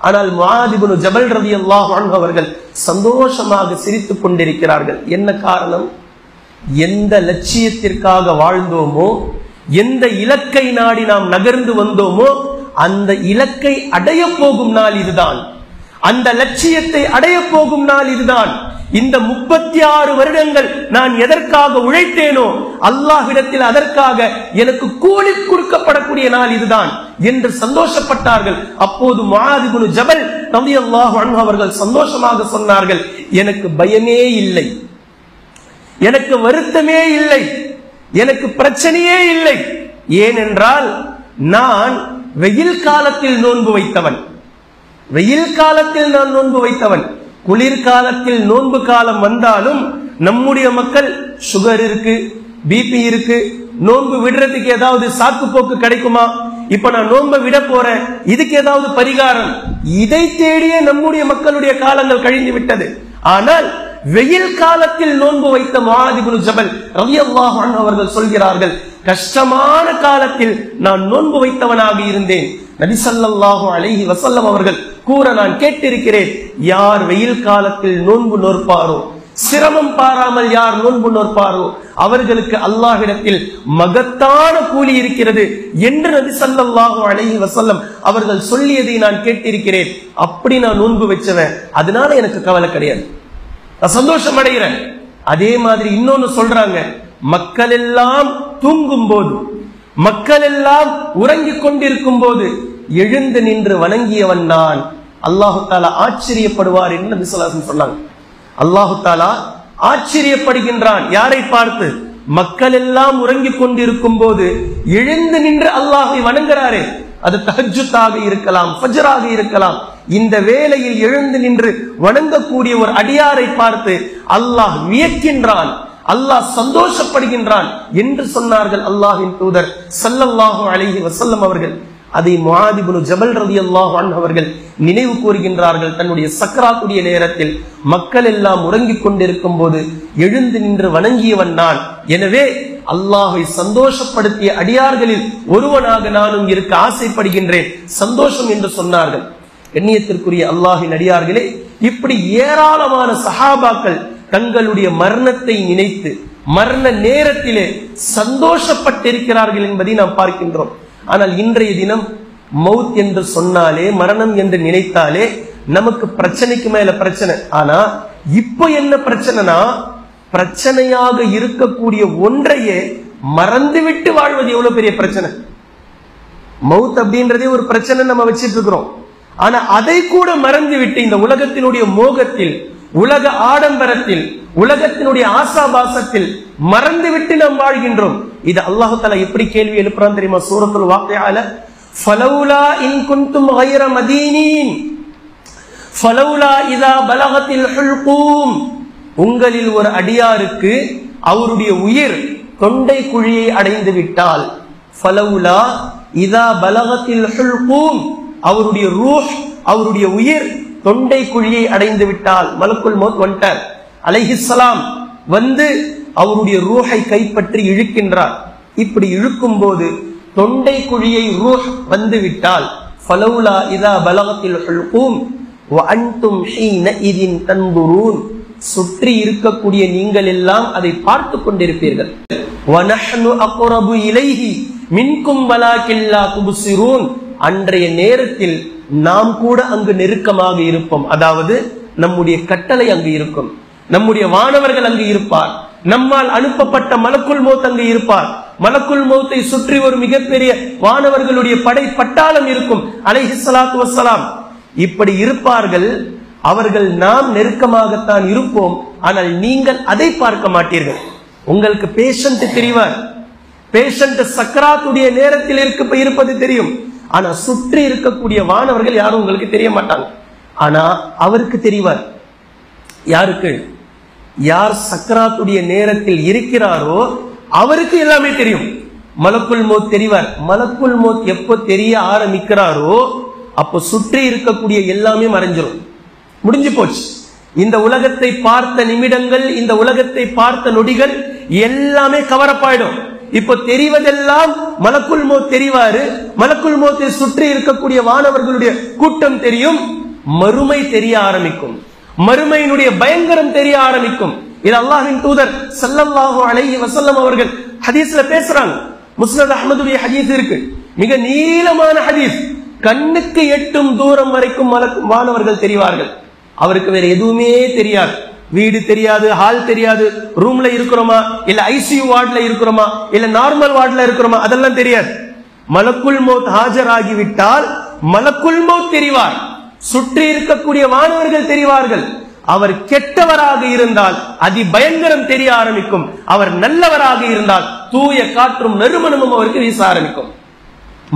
ஆனால் முஆத் இப்னு ஜபல் ரலியல்லாஹு அன்ஹு அவர்கள் சந்தோஷமாக சிரித்துக் கொண்டிருக்கிறார்கள். என்ன காரணம்? எந்த லட்சியத்திற்காக வாழ்ந்தோமோ, எந்த இலக்கை நாடி நாம் நகர்ந்து வந்தோமோ அந்த இலக்கை அடைய போகும் நாள் இதுதான். அந்த லட்சியத்தை அடைய போகும் நாள் இதுதான். இந்த 36 வருடங்கள் நான் எதற்காக உழைத்தேனோ அல்லாஹ்விடத்தில் அதற்காக எனக்கு கூலி கொடுக்கப்படக்கூடிய நாள் இதுதான் என்று சந்தோஷப்பட்டார்கள். அப்போது முஆத் இப்னு ஜபல் ரலியல்லாஹு அன்ஹு அவர்கள் சந்தோஷமாக சொன்னார்கள், எனக்கு பயமே இல்லை, எனக்கு வருத்தமே இல்லை, எனக்கு பிரச்சனையே இல்லை. ஏனென்றால் நான் வெயில் காலத்தில் நோன்பு வைத்தவன், வெயில் காலத்தில் நான் நோன்பு வைத்தவன். குளிர்காலத்தில் நோன்பு காலம் வந்தாலும் நம்முடைய மக்கள் சுகர் இருக்கு, பிபி இருக்கு, நோன்பு விடுறதுக்கு ஏதாவது சாக்கு போக்கு கிடைக்குமா, இப்ப நான் நோன்பை விட போறேன், இதுக்கு ஏதாவது பரிகாரம், இதை தேடியே நம்முடைய மக்களுடைய காலங்கள் கழிந்து விட்டது. ஆனால் வெயில் காலத்தில் நோன்பு வைத்த முஆத் இப்னு ஜபல் ரலியல்லாஹு அன்ஹு அவர்கள் சொல்கிறார்கள், கஷ்டமான காலத்தில் நான் நோன்பு வைத்தவனாக இருந்தேன். நபி ஸல்லல்லாஹு அலைஹி வஸல்லம் அவர்கள் கூற நான் கேட்டிருக்கிறேன், யார் வெயில் காலத்தில் நோன்பு நோற்பாரோ, சிரமம் பாராமல் யார் நோன்பு நோற்பாரோ அவர்களுக்கு அல்லாஹ்விடத்தில் மகத்தான கூலி இருக்கிறது என்று நபி ஸல்லல்லாஹு அலைஹி வஸல்லம் அவர்கள் சொல்லியதை நான் கேட்டிருக்கிறேன். அப்படி நான் நோன்பு வச்சவன், அதனால எனக்கு கவலை கிடையாது, நான் சந்தோஷம் அடைகிறேன். அதே மாதிரி இன்னொன்னு சொல்றாங்க, மக்கள் எல்லாம் தூங்கும் போது, மக்கள் எல்லாம் உறங்கிக் கொண்டிருக்கும் போது எழுந்து நின்று வணங்கியவன் நான், அல்லாஹு தாலா ஆச்சரியப்படுவார் என்று நபி ஸல்லல்லாஹு அலைஹி வஸல்லம் சொன்னாங்க. அல்லாஹு தாலா ஆச்சரியப்படுகின்றான். யாரை பார்த்து? மக்கள் எல்லாம் உறங்கிக் கொண்டிருக்கும் போது எழுந்து நின்று அல்லாஹை வணங்குறாரே, அது தஹஜ்ஜுத்தாக இருக்கலாம், ஃபஜ்ராக இருக்கலாம், இந்த வேளையில் எழுந்து நின்று வணங்கக்கூடிய ஒரு அடியாரை பார்த்து அல்லாஹ் வியக்கின்றான், அல்லாஹ் சந்தோஷப்படுகின்றான் என்று சொன்னார்கள் அல்லாஹ்வின் தூதர் ஸல்லல்லாஹு அலைஹி வஸல்லம் அவர்கள். அதை முஆத் இப்னு ஜபல் ரலியல்லாஹு அன்ஹு அவர்கள் நினைவு கூறுகின்றார்கள். தன்னுடைய சக்ராத்துடைய நேரத்தில் மக்கள் எல்லாம் உறங்கிக் கொண்டிருக்கும் போது எழுந்து நின்று வணங்கியவன் நான். எனவே அல்லாஹை சந்தோஷப்படுத்திய அடியார்களில் ஒருவனாக நானும் இருக்க ஆசைப்படுகின்றேன், சந்தோஷம் என்று சொன்னார்கள். எண்ணியத்திற்குரிய அல்லாஹின் அடியார்களே, இப்படி ஏராளமான சஹாபாக்கள் தங்களுடைய மரணத்தை நினைத்து மரண நேரத்திலே சந்தோஷப்பட்டிருக்கிறார்கள் என்பதை நாம் பார்க்கின்றோம். ஆனால் இன்றைய தினம் மௌத் என்று சொன்னாலே, மரணம் என்று நினைத்தாலே நமக்கு பிரச்சனைக்கு மேல பிரச்சனை. ஆனா இப்ப என்ன பிரச்சனைனா, பிரச்சனையாக இருக்கக்கூடிய ஒன்றையே மறந்துவிட்டு வாழ்வது எவ்வளவு பெரிய பிரச்சனை. மௌத் அப்படின்றதே ஒரு பிரச்சனை நம்ம வச்சிட்டு இருக்கிறோம். ஆனா அதை கூட மறந்து விட்டு இந்த உலகத்தினுடைய மோகத்தில், உலக ஆடம்பரத்தில், உலகத்தினுடைய ஆசாபாசத்தில் மறந்துவிட்டு நாம் வாழ்கின்றோம். இது அல்லாஹ் தஆலா எப்படி கேள்வி எழுப்புறான் தெரியுமா? சூரத்துல் வாக்கியால, ஃபலௌலா இன் குன்தும் கைர மதீனீன் ஃபலௌலா இதா பலகத்தில் ஹுல்கூம். உங்களில் ஒரு அடியாருக்கு அவருடைய உயிர் தொண்டை குழியை அடைந்து விட்டால், ஃபலௌலா இதா பலகத்தில் ஹுல்கூம், அவருடைய ரூஹ், அவருடைய உயிர் தொண்டை குழியை அடைந்து விட்டால், மலக்குல் மௌத் வந்துட்டார் அலைஹிஸ்ஸலாம், வந்து அவருடைய ரூஹை கைப்பற்றி இழுக்கின்றார். இப்படி இழுக்கும் போது தொண்டை குழியை ரூஹ் வந்து விட்டால், ஃபலௌலா இதா பலகத்தில் ஹுல்கூம் வ அன்தும் ஹீனஇதின் தன்துரூன், சுற்றி இருக்கக்கூடிய நீங்கள் எல்லாம் அதை பார்த்து கொண்டிருப்பீர்கள். வ நஹ்னு அக்ரபு இலைஹி மின்கும் வலாகின் லா துப்சிரூன், அன்றைய நேரத்தில் நாம் கூட அங்கு நெருக்கமாக இருப்போம். அதாவது நம்முடைய கட்டளை அங்கு இருக்கும், நம்முடைய வானவர்கள் அங்கு இருப்பார், நம்மால் அனுப்பப்பட்ட மலக்குல் மௌத் அங்கு இருப்பார். மலக்குல் மௌத்தை சுற்றி ஒரு மிகப்பெரிய வானவர்களுடைய படை பட்டாளம் இருக்கும் அலைஹிஸ்ஸலாத்து வஸ்ஸலாம். இப்படி இருப்பார்கள். அவர்கள் நாம் நெருக்கமாகத்தான் இருப்போம். ஆனால் நீங்கள் அதை பார்க்க மாட்டீர்கள். உங்களுக்கு பேஷண்ட் தெரிவார், பேஷண்ட் சக்கராத்துடைய நேரத்தில் இருப்பது தெரியும். ஆனா சுற்றி இருக்கக்கூடிய வானவர்கள் யாரும் உங்களுக்கு தெரிய மாட்டாங்க. ஆனா அவருக்கு தெரிவார். யாருக்கு? யார் சக்கராத்துடைய நேரத்தில் இருக்கிறாரோ அவருக்கு எல்லாமே தெரியும். மலக்குல் மௌத் தெரிவார். மலக்குல் மௌத் எப்போ தெரிய ஆரம்பிக்கிறாரோ அப்போ சுற்றி இருக்கக்கூடிய எல்லாமே மறைஞ்சிடும், முடிஞ்சு போச்சு. இந்த உலகத்தை பார்த்த நிமிடங்கள், இந்த உலகத்தை பார்த்த நொடிகள் எல்லாமே கவரப்பாயிடும். இப்போ தெரிவதெல்லாம் மலக்குல் மௌத் தெரிவாரு. மலக்குல் மௌத்தை சுற்றி இருக்கக்கூடிய வானவர்களுடைய கூட்டம் தெரியும். மறுமை தெரிய ஆரம்பிக்கும், மறுமையினுடைய பயங்கரம் தெரிய ஆரம்பிக்கும். இது அல்லாஹ்வின் தூதர் ஸல்லல்லாஹு அலைஹி வஸல்லம் அவர்கள் ஹதீஸ்ல பேசுறாங்க. முஸ்னத் அஹ்மதுடைய ஹதீஸ் இருக்கு, மிக நீளமான ஹதீஸ். கண்ணுக்கு எட்டும் தூரம் வரைக்கும் வானவர்கள் தெரிவார்கள். அவருக்கு வேற எதுவுமே தெரியாது. வீடு தெரியாது, ஹால் தெரியாது, ரூம்ல இருக்கிறோமா இல்ல ஐசியூ வார்டுல இருக்கிறோமா இல்ல நார்மல் வார்டுல இருக்கிறோமா அதெல்லாம் தெரியாது. மலக்குல் மௌத் ஆஜராகிவிட்டால் மலக்குல் மௌத் தெரிவார், சுற்றி இருக்கக்கூடிய வானவர்கள் தெரிவார்கள். அவர் கெட்டவராக இருந்தால் அதி பயங்கரம் தெரிய ஆரம்பிக்கும். அவர் நல்லவராக இருந்தால் தூய காற்றும் நறுமணமும் அவருக்கு வீச ஆரம்பிக்கும்.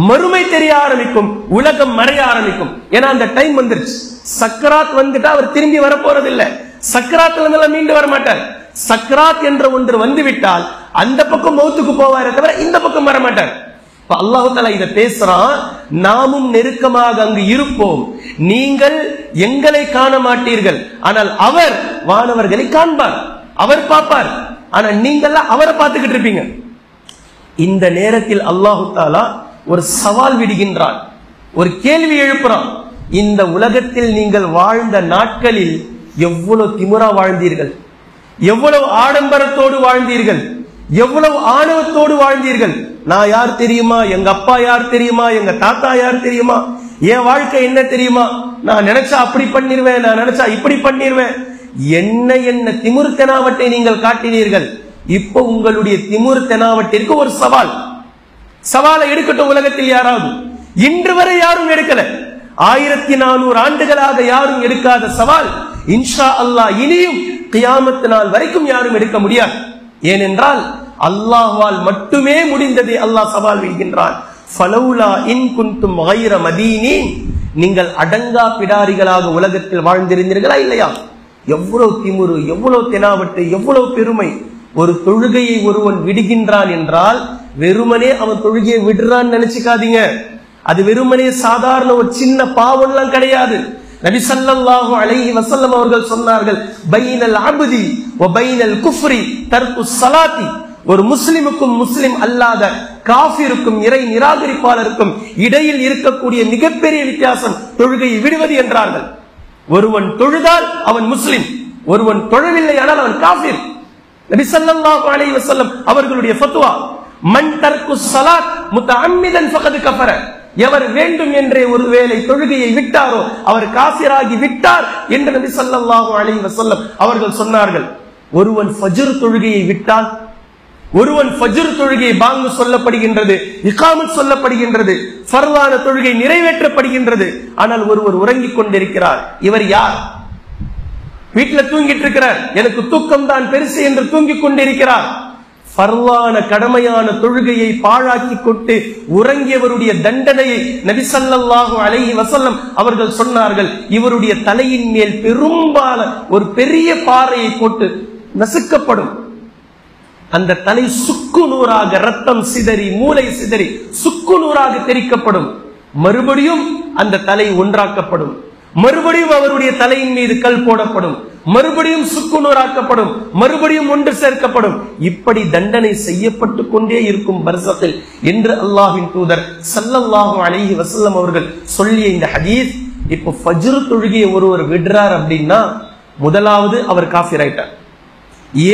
மறுமை தெரிய ஆரம்பிக்கும், உலகம் மறைய ஆரம்பிக்கும். ஏன்னா அந்த டைம் வந்துருச்சு. சக்கராத் வந்துட்டா அவர் திரும்பி வர போறது இல்ல. சக்கராத்துல இருந்தெல்லாம் மீண்டு வர மாட்டார். சக்கராத் என்ற ஒன்று வந்துவிட்டால் அந்த பக்கம் மௌத்துக்கு போவாரே தவிர இந்த பக்கம் வர மாட்டார். இப்ப அல்லாஹ் தஆலா இத பேசுறான். நாமும் நெருக்கமாக அங்கு இருப்போம், நீங்கள் எங்களை காண மாட்டீர்கள், ஆனால் அவர் வானவர்களை காண்பார், அவர் பார்ப்பார். ஆனா நீங்கள் அவரை பார்த்துக்கிட்டு இருப்பீங்க. இந்த நேரத்தில் அல்லாஹ் தஆலா ஒரு சவால் விடுகின்றான், ஒரு கேள்வி எழுப்புறான். இந்த உலகத்தில் நீங்கள் வாழ்ந்த நாட்களில் எவ்வளவு திமிரா வாழ்ந்தீர்கள், எவ்வளவு ஆடம்பரத்தோடு வாழ்ந்தீர்கள், எவ்வளவு ஆணவத்தோடு வாழ்ந்தீர்கள். நான் யார் தெரியுமா, எங்க அப்பா யார் தெரியுமா, எங்க தாத்தா யார் தெரியுமா, என் வாழ்க்கை என்ன தெரியுமா, நான் நினைச்சா அப்படி பண்ணிருவேன், நான் நினைச்சா இப்படி பண்ணிருவேன். என்ன திமிரு தெனாவட்டை நீங்கள் காட்டினீர்கள். இப்போ உங்களுடைய திமிரு தெனாவட்டிற்கு ஒரு சவால். சவாலை எடுக்கட்டும் உலகத்தில் யாராவது. இன்று வரை யாரும் எடுக்கல. 1400 ஆண்டுகளாக யாரும் எடுக்காத சவால் இன்ஷா அல்லாஹ் இனியும் கியாமத் நாள் வரைக்கும் யாரும் எடுக்க முடியாது. ஏனென்றால் அல்லாஹ்வால் மட்டுமே முடிந்ததை அல்லாஹ் சவால் விடுகின்றான். ஃபலௌலா இன் குன்தும் கைர மதீனீன், நீங்கள் அடங்கா பிடாரிகளாக உலகத்தில் வாழ்ந்திருந்தீர்களா இல்லையா? எவ்வளவு திமுரு, எவ்வளவு தெனாவட்டு, எவ்வளவு பெருமை. ஒரு தொழுகையை ஒருவன் விடுகின்றான் என்றால் வெறுமனே அவன் தொழுகையை விடுறான்னு நினைச்சுக்காதீங்க. அது வெறுமனே சாதாரண ஒரு சின்ன பாவம்லாம் கிடையாது. நபி ஸல்லல்லாஹு அலைஹி வஸல்லம் அவர்கள் சொன்னார்கள், பைனல் அப்தி வ பைனல் குஃப்ரி தர்கு ஸலாத்தி. ஒரு முஸ்லிமுக்கும் முஸ்லிம் அல்லாத காஃபிருக்கும் இறை நிராகரிப்பாளருக்கும் இடையில் இருக்கக்கூடிய மிகப்பெரிய வித்தியாசம் தொழுகையை விடுவது என்றார்கள். ஒருவன் தொழுதால் அவன் முஸ்லிம், ஒருவன் தொழவில்லை ஆனால் அவன் காஃபிர். நபி ஸல்லல்லாஹு அலைஹி வஸல்லம் அவர்களுடைய ஃபத்வா, மன் தர்கு ஸலாத் முத்தஅம்மிதன் ஃபகத் கஃபர, எவர் வேண்டும் என்றே ஒருவேளை தொழுகையை விட்டாரோ அவர் காஃபிராகி விட்டார் என்று நபி ஸல்லல்லாஹு அலைஹி வஸல்லம் அவர்கள் சொன்னார்கள். ஒருவன் ஃபஜ்ர் தொழுகையை விட்டால், ஒருவன் ஃபஜ்ர் தொழுகை பாங்கு சொல்லப்படுகின்றது, இகாமத் சொல்லப்படுகின்றது, ஃபர்லான தொழுகை நிறைவேற்றப்படுகின்றது, ஆனால் ஒருவர் உறங்கிக் கொண்டிருக்கிறார். இவர் யார்? வீட்டுல தூங்கிட்டு இருக்கிறார், எனக்கு தூக்கம் தான் பெருசு என்று தூங்கிக் கொண்டிருக்கிறார். ஃபர்லான கடமையான தொழுகையை பாழாக்கி கொண்டு உறங்கியவருடைய தண்டனையை நபி ஸல்லல்லாஹு அலைஹி வஸல்லம் அவர்கள் சொன்னார்கள். இவருடைய தலையின் மேல் பெரும்பாலான ஒரு பெரிய பாறையை போட்டு நசுக்கப்படும். அந்த தலை சுக்கு நூறாக ரத்தம் சிதறி மூளை சிதறி சுக்கு நூறாக தெரிக்கப்படும். மறுபடியும் அந்த தலை ஒன்றாக்கப்படும். மறுபடியும் அவருடைய தலையின் மீது கல் போடப்படும். மறுபடியும் சுக்கு நூறாக்கப்படும். மறுபடியும் ஒன்று சேர்க்கப்படும். இப்படி தண்டனை செய்யப்பட்டு கொண்டே இருக்கும் பர்சத்தில் என்று அல்லாஹ்வின் தூதர் ஸல்லல்லாஹு அலைஹி வஸல்லம் அவர்கள் சொல்லிய இந்த ஹதீஸ். இப்போ ஃபஜ்ர் தொழுகையை ஒருவர் விடுறார் அப்படின்னா முதலாவது அவர் காஃபிர் ஆயிட்டார்.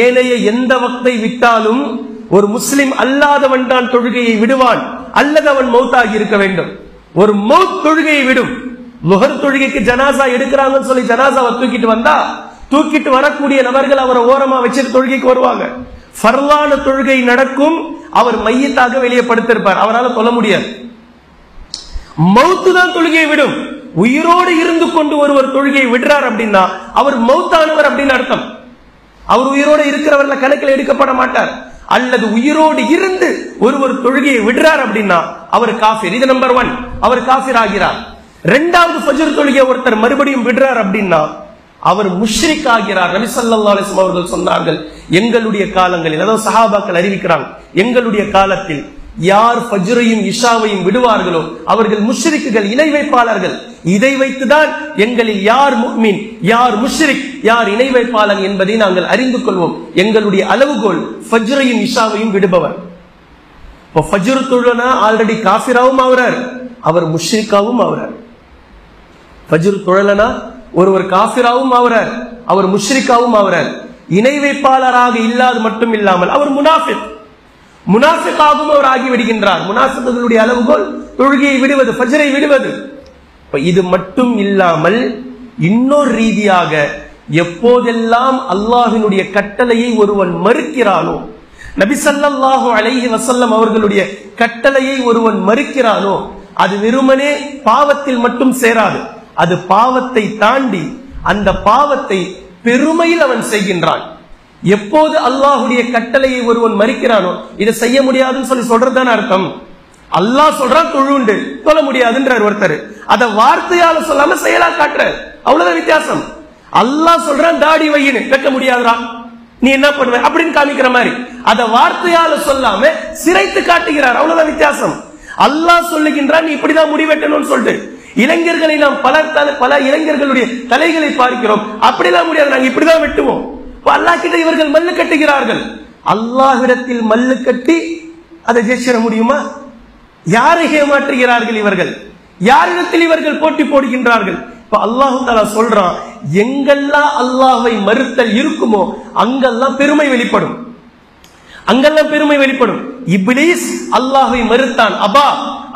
ஏனைய எந்த வக்தை விட்டாலும் ஒரு முஸ்லிம் அல்லாதவன் தான் தொழுகையை விடுவான், அல்லது அவன் மௌத்தாகி இருக்க வேண்டும். ஒரு மௌத் தொழுகையை விடும். லுஹர் தொழுகைக்கு ஜனாசா எடுக்கிறாங்கன்னு சொல்லி ஜனாசாவை தூக்கிட்டு வந்தா, தூக்கிட்டு வரக்கூடிய நபர்கள் அவரை ஓரமா வச்சுட்டு தொழுகைக்கு வருவாங்க. ஃபர்லான தொழுகை நடக்கும், அவர் மையத்தாக வெளியே படுத்திருப்பார், அவரால் தொழ முடியாது. மௌத்து தான் தொழுகையை விடும். உயிரோடு இருந்து கொண்டு ஒருவர் தொழுகையை விடுறார் அப்படின்னா அவர் மௌத்தானவர் அப்படின்னு அர்த்தம். அவர் உயிரோடு இருக்கிறவர்ல கணக்கில் எடுக்கப்பட மாட்டார். அல்லது உயிரோடு இருந்து ஒருவர் தொழுகையை விடுறார் அப்படின்னா அவர் காஃபிர். இது நம்பர் 1, அவர் காஃபிர் ஆகிறார். இரண்டாவது ஃபஜ்ர் தொழுகையை ஒருத்தர் மறுபடியும் விடுறார் அப்படின்னா அவர் முஷ்ரிக் ஆகிறார். நபி ஸல்லல்லாஹு அலைஹி வஸல்லம் அவர்கள் சொன்னார்கள், எங்களுடைய காலங்களில், அதாவது சஹாபாக்கள் அறிவிக்கிறாங்க, எங்களுடைய காலத்தில் யார் ஃபஜ்ரையும் இஷாவையும் விடுவார்களோ அவர்கள் முஷ்ரிக்குகள், இணை வைப்பாளர்கள். இதை வைத்துதான் எங்களில் யார் முஃமின், யார் முஷ்ரிக், யார் இணை வைப்பாளன் என்பதை நாங்கள் அறிந்து கொள்வோம். எங்களுடைய அளவுகோல் ஃபஜ்ரையும் இஷாவையும் விடுபவர். இப்போ ஃபஜ்ர் தொழுனா ஆல்ரெடி காஃபிராவும் ஆகிறார், அவர் முஷ்ரிக்காவும் ஆகிறார். ஃபஜ்ர் தொழலனா ஒருவர் காஃபிராவும் ஆகிறார், அவர் முஷ்ரிக்காவும் ஆகிறார். இணை வைப்பாளராக இல்லாது மட்டும் இல்லாமல் அவர் முனாஃபிக், முனாஃபிக்காகவும் அவர் ஆகி விடுகின்றார். முனாஃபிக்குகளுடைய அளவுகோல் தொழுகையை விடுவது, ஃபஜ்ரை விடுவது. இது மட்டும் இல்லாமல் இன்னொரு ரீதியாக எப்போதெல்லாம் அல்லாஹ்வினுடைய கட்டளையை ஒருவன் மறுக்கிறானோ, நபி ஸல்லல்லாஹு அலைஹி வஸல்லம் அவர்களுடைய கட்டளையை ஒருவன் மறுக்கிறானோ அது வெறுமனே பாவத்தில் மட்டும் சேராது. அது பாவத்தை தாண்டி அந்த பாவத்தை பெருமையில் அவன் செய்கின்றான். எப்போது அல்லாஹ்வுடைய கட்டளையை ஒருவன் மறுக்கிறானோ, இதை செய்ய முடியாதுன்னு சொல்லி சொல்றதுதான் அர்த்தம். அல்லாஹ் சொல்றான் தொழுண்டு, சொல்ல முடியாதுன்றார் ஒருத்தர். அத வார்த்தையால சொல்லாம செயலா காட்டுறார். அவ்வளவுதான் வித்தியாசம். அல்லாஹ் சொல்றான் தாடி வையின்னு, வெட்ட முடியாதுரா, நீ என்ன பண்ணுவ அப்படின்னு காமிக்கிற மாதிரி. அத வார்த்தையால சொல்லாம சிரைத்து காட்டுகிறார். அவ்வளவுதான் வித்தியாசம். அல்லாஹ் சொல்லுகின்றான் நீ இப்படிதான் முடிவெட்டணும்னு சொல்லிட்டு. இளைஞர்களை நாம் பல இளைஞர்களுடைய தலைகளை பார்க்கிறோம். அப்படிலாம் முடியாது, நாங்க இப்படிதான் வெட்டுவோம். அல்லாஹ் கிட்ட இவர்கள் மல்லு கட்டுகிறார்கள். அல்லாஹ்விடத்தில் மல்லு கட்டி அதை ஜெயிச்சிட முடியுமா? யாரை ஏமாற்றுகிறார்கள் இவர்கள்? யாரிடத்தில் இவர்கள் போட்டி போடுகின்றார்கள்? இப்ப அல்லாஹ் தஆலா சொல்றான், எங்கெல்லாம் அல்லாஹ்வை மறுத்தல் இருக்குமோ அங்கெல்லாம் பெருமை வெளிப்படும். அங்கெல்லாம் பெருமை வெளிப்படும். இப்லீஸ் அல்லாஹ்வை மறுத்தான், அபா,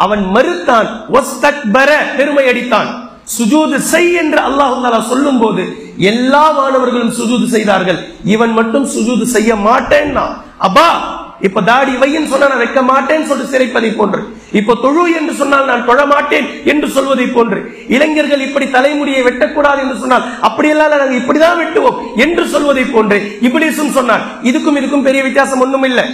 அவன் மறுத்தான், வஸ்தக்பர, பெருமை அடித்தான். சுஜூது செய் என்று அல்லாஹ் தஆலா சொல்லும் போது எல்லா மாணவர்களும் சுஜூது செய்தார்கள். இவன் மட்டும் சுஜூது செய்ய மாட்டேன்னா, அபா, இப்ப தாடி வைன்னு சொன்னா நான் வைக்க மாட்டேன்னு சொல்லிட்டு சிறைப்பதை போன்று, இப்ப தொழு என்று சொன்னால் நான் தொழ மாட்டேன் என்று சொல்வதை போன்று, இளைஞர்கள் இப்படி தலைமுடியை வெட்டக்கூடாது என்று சொன்னால் அப்படியெல்லாம் நாங்கள் இப்படிதான் வெட்டுவோம் என்று சொல்வதை போன்று இப்லீஸும் சொன்னான். இதுக்கும் பெரிய வித்தியாசம் ஒண்ணும் இல்லை.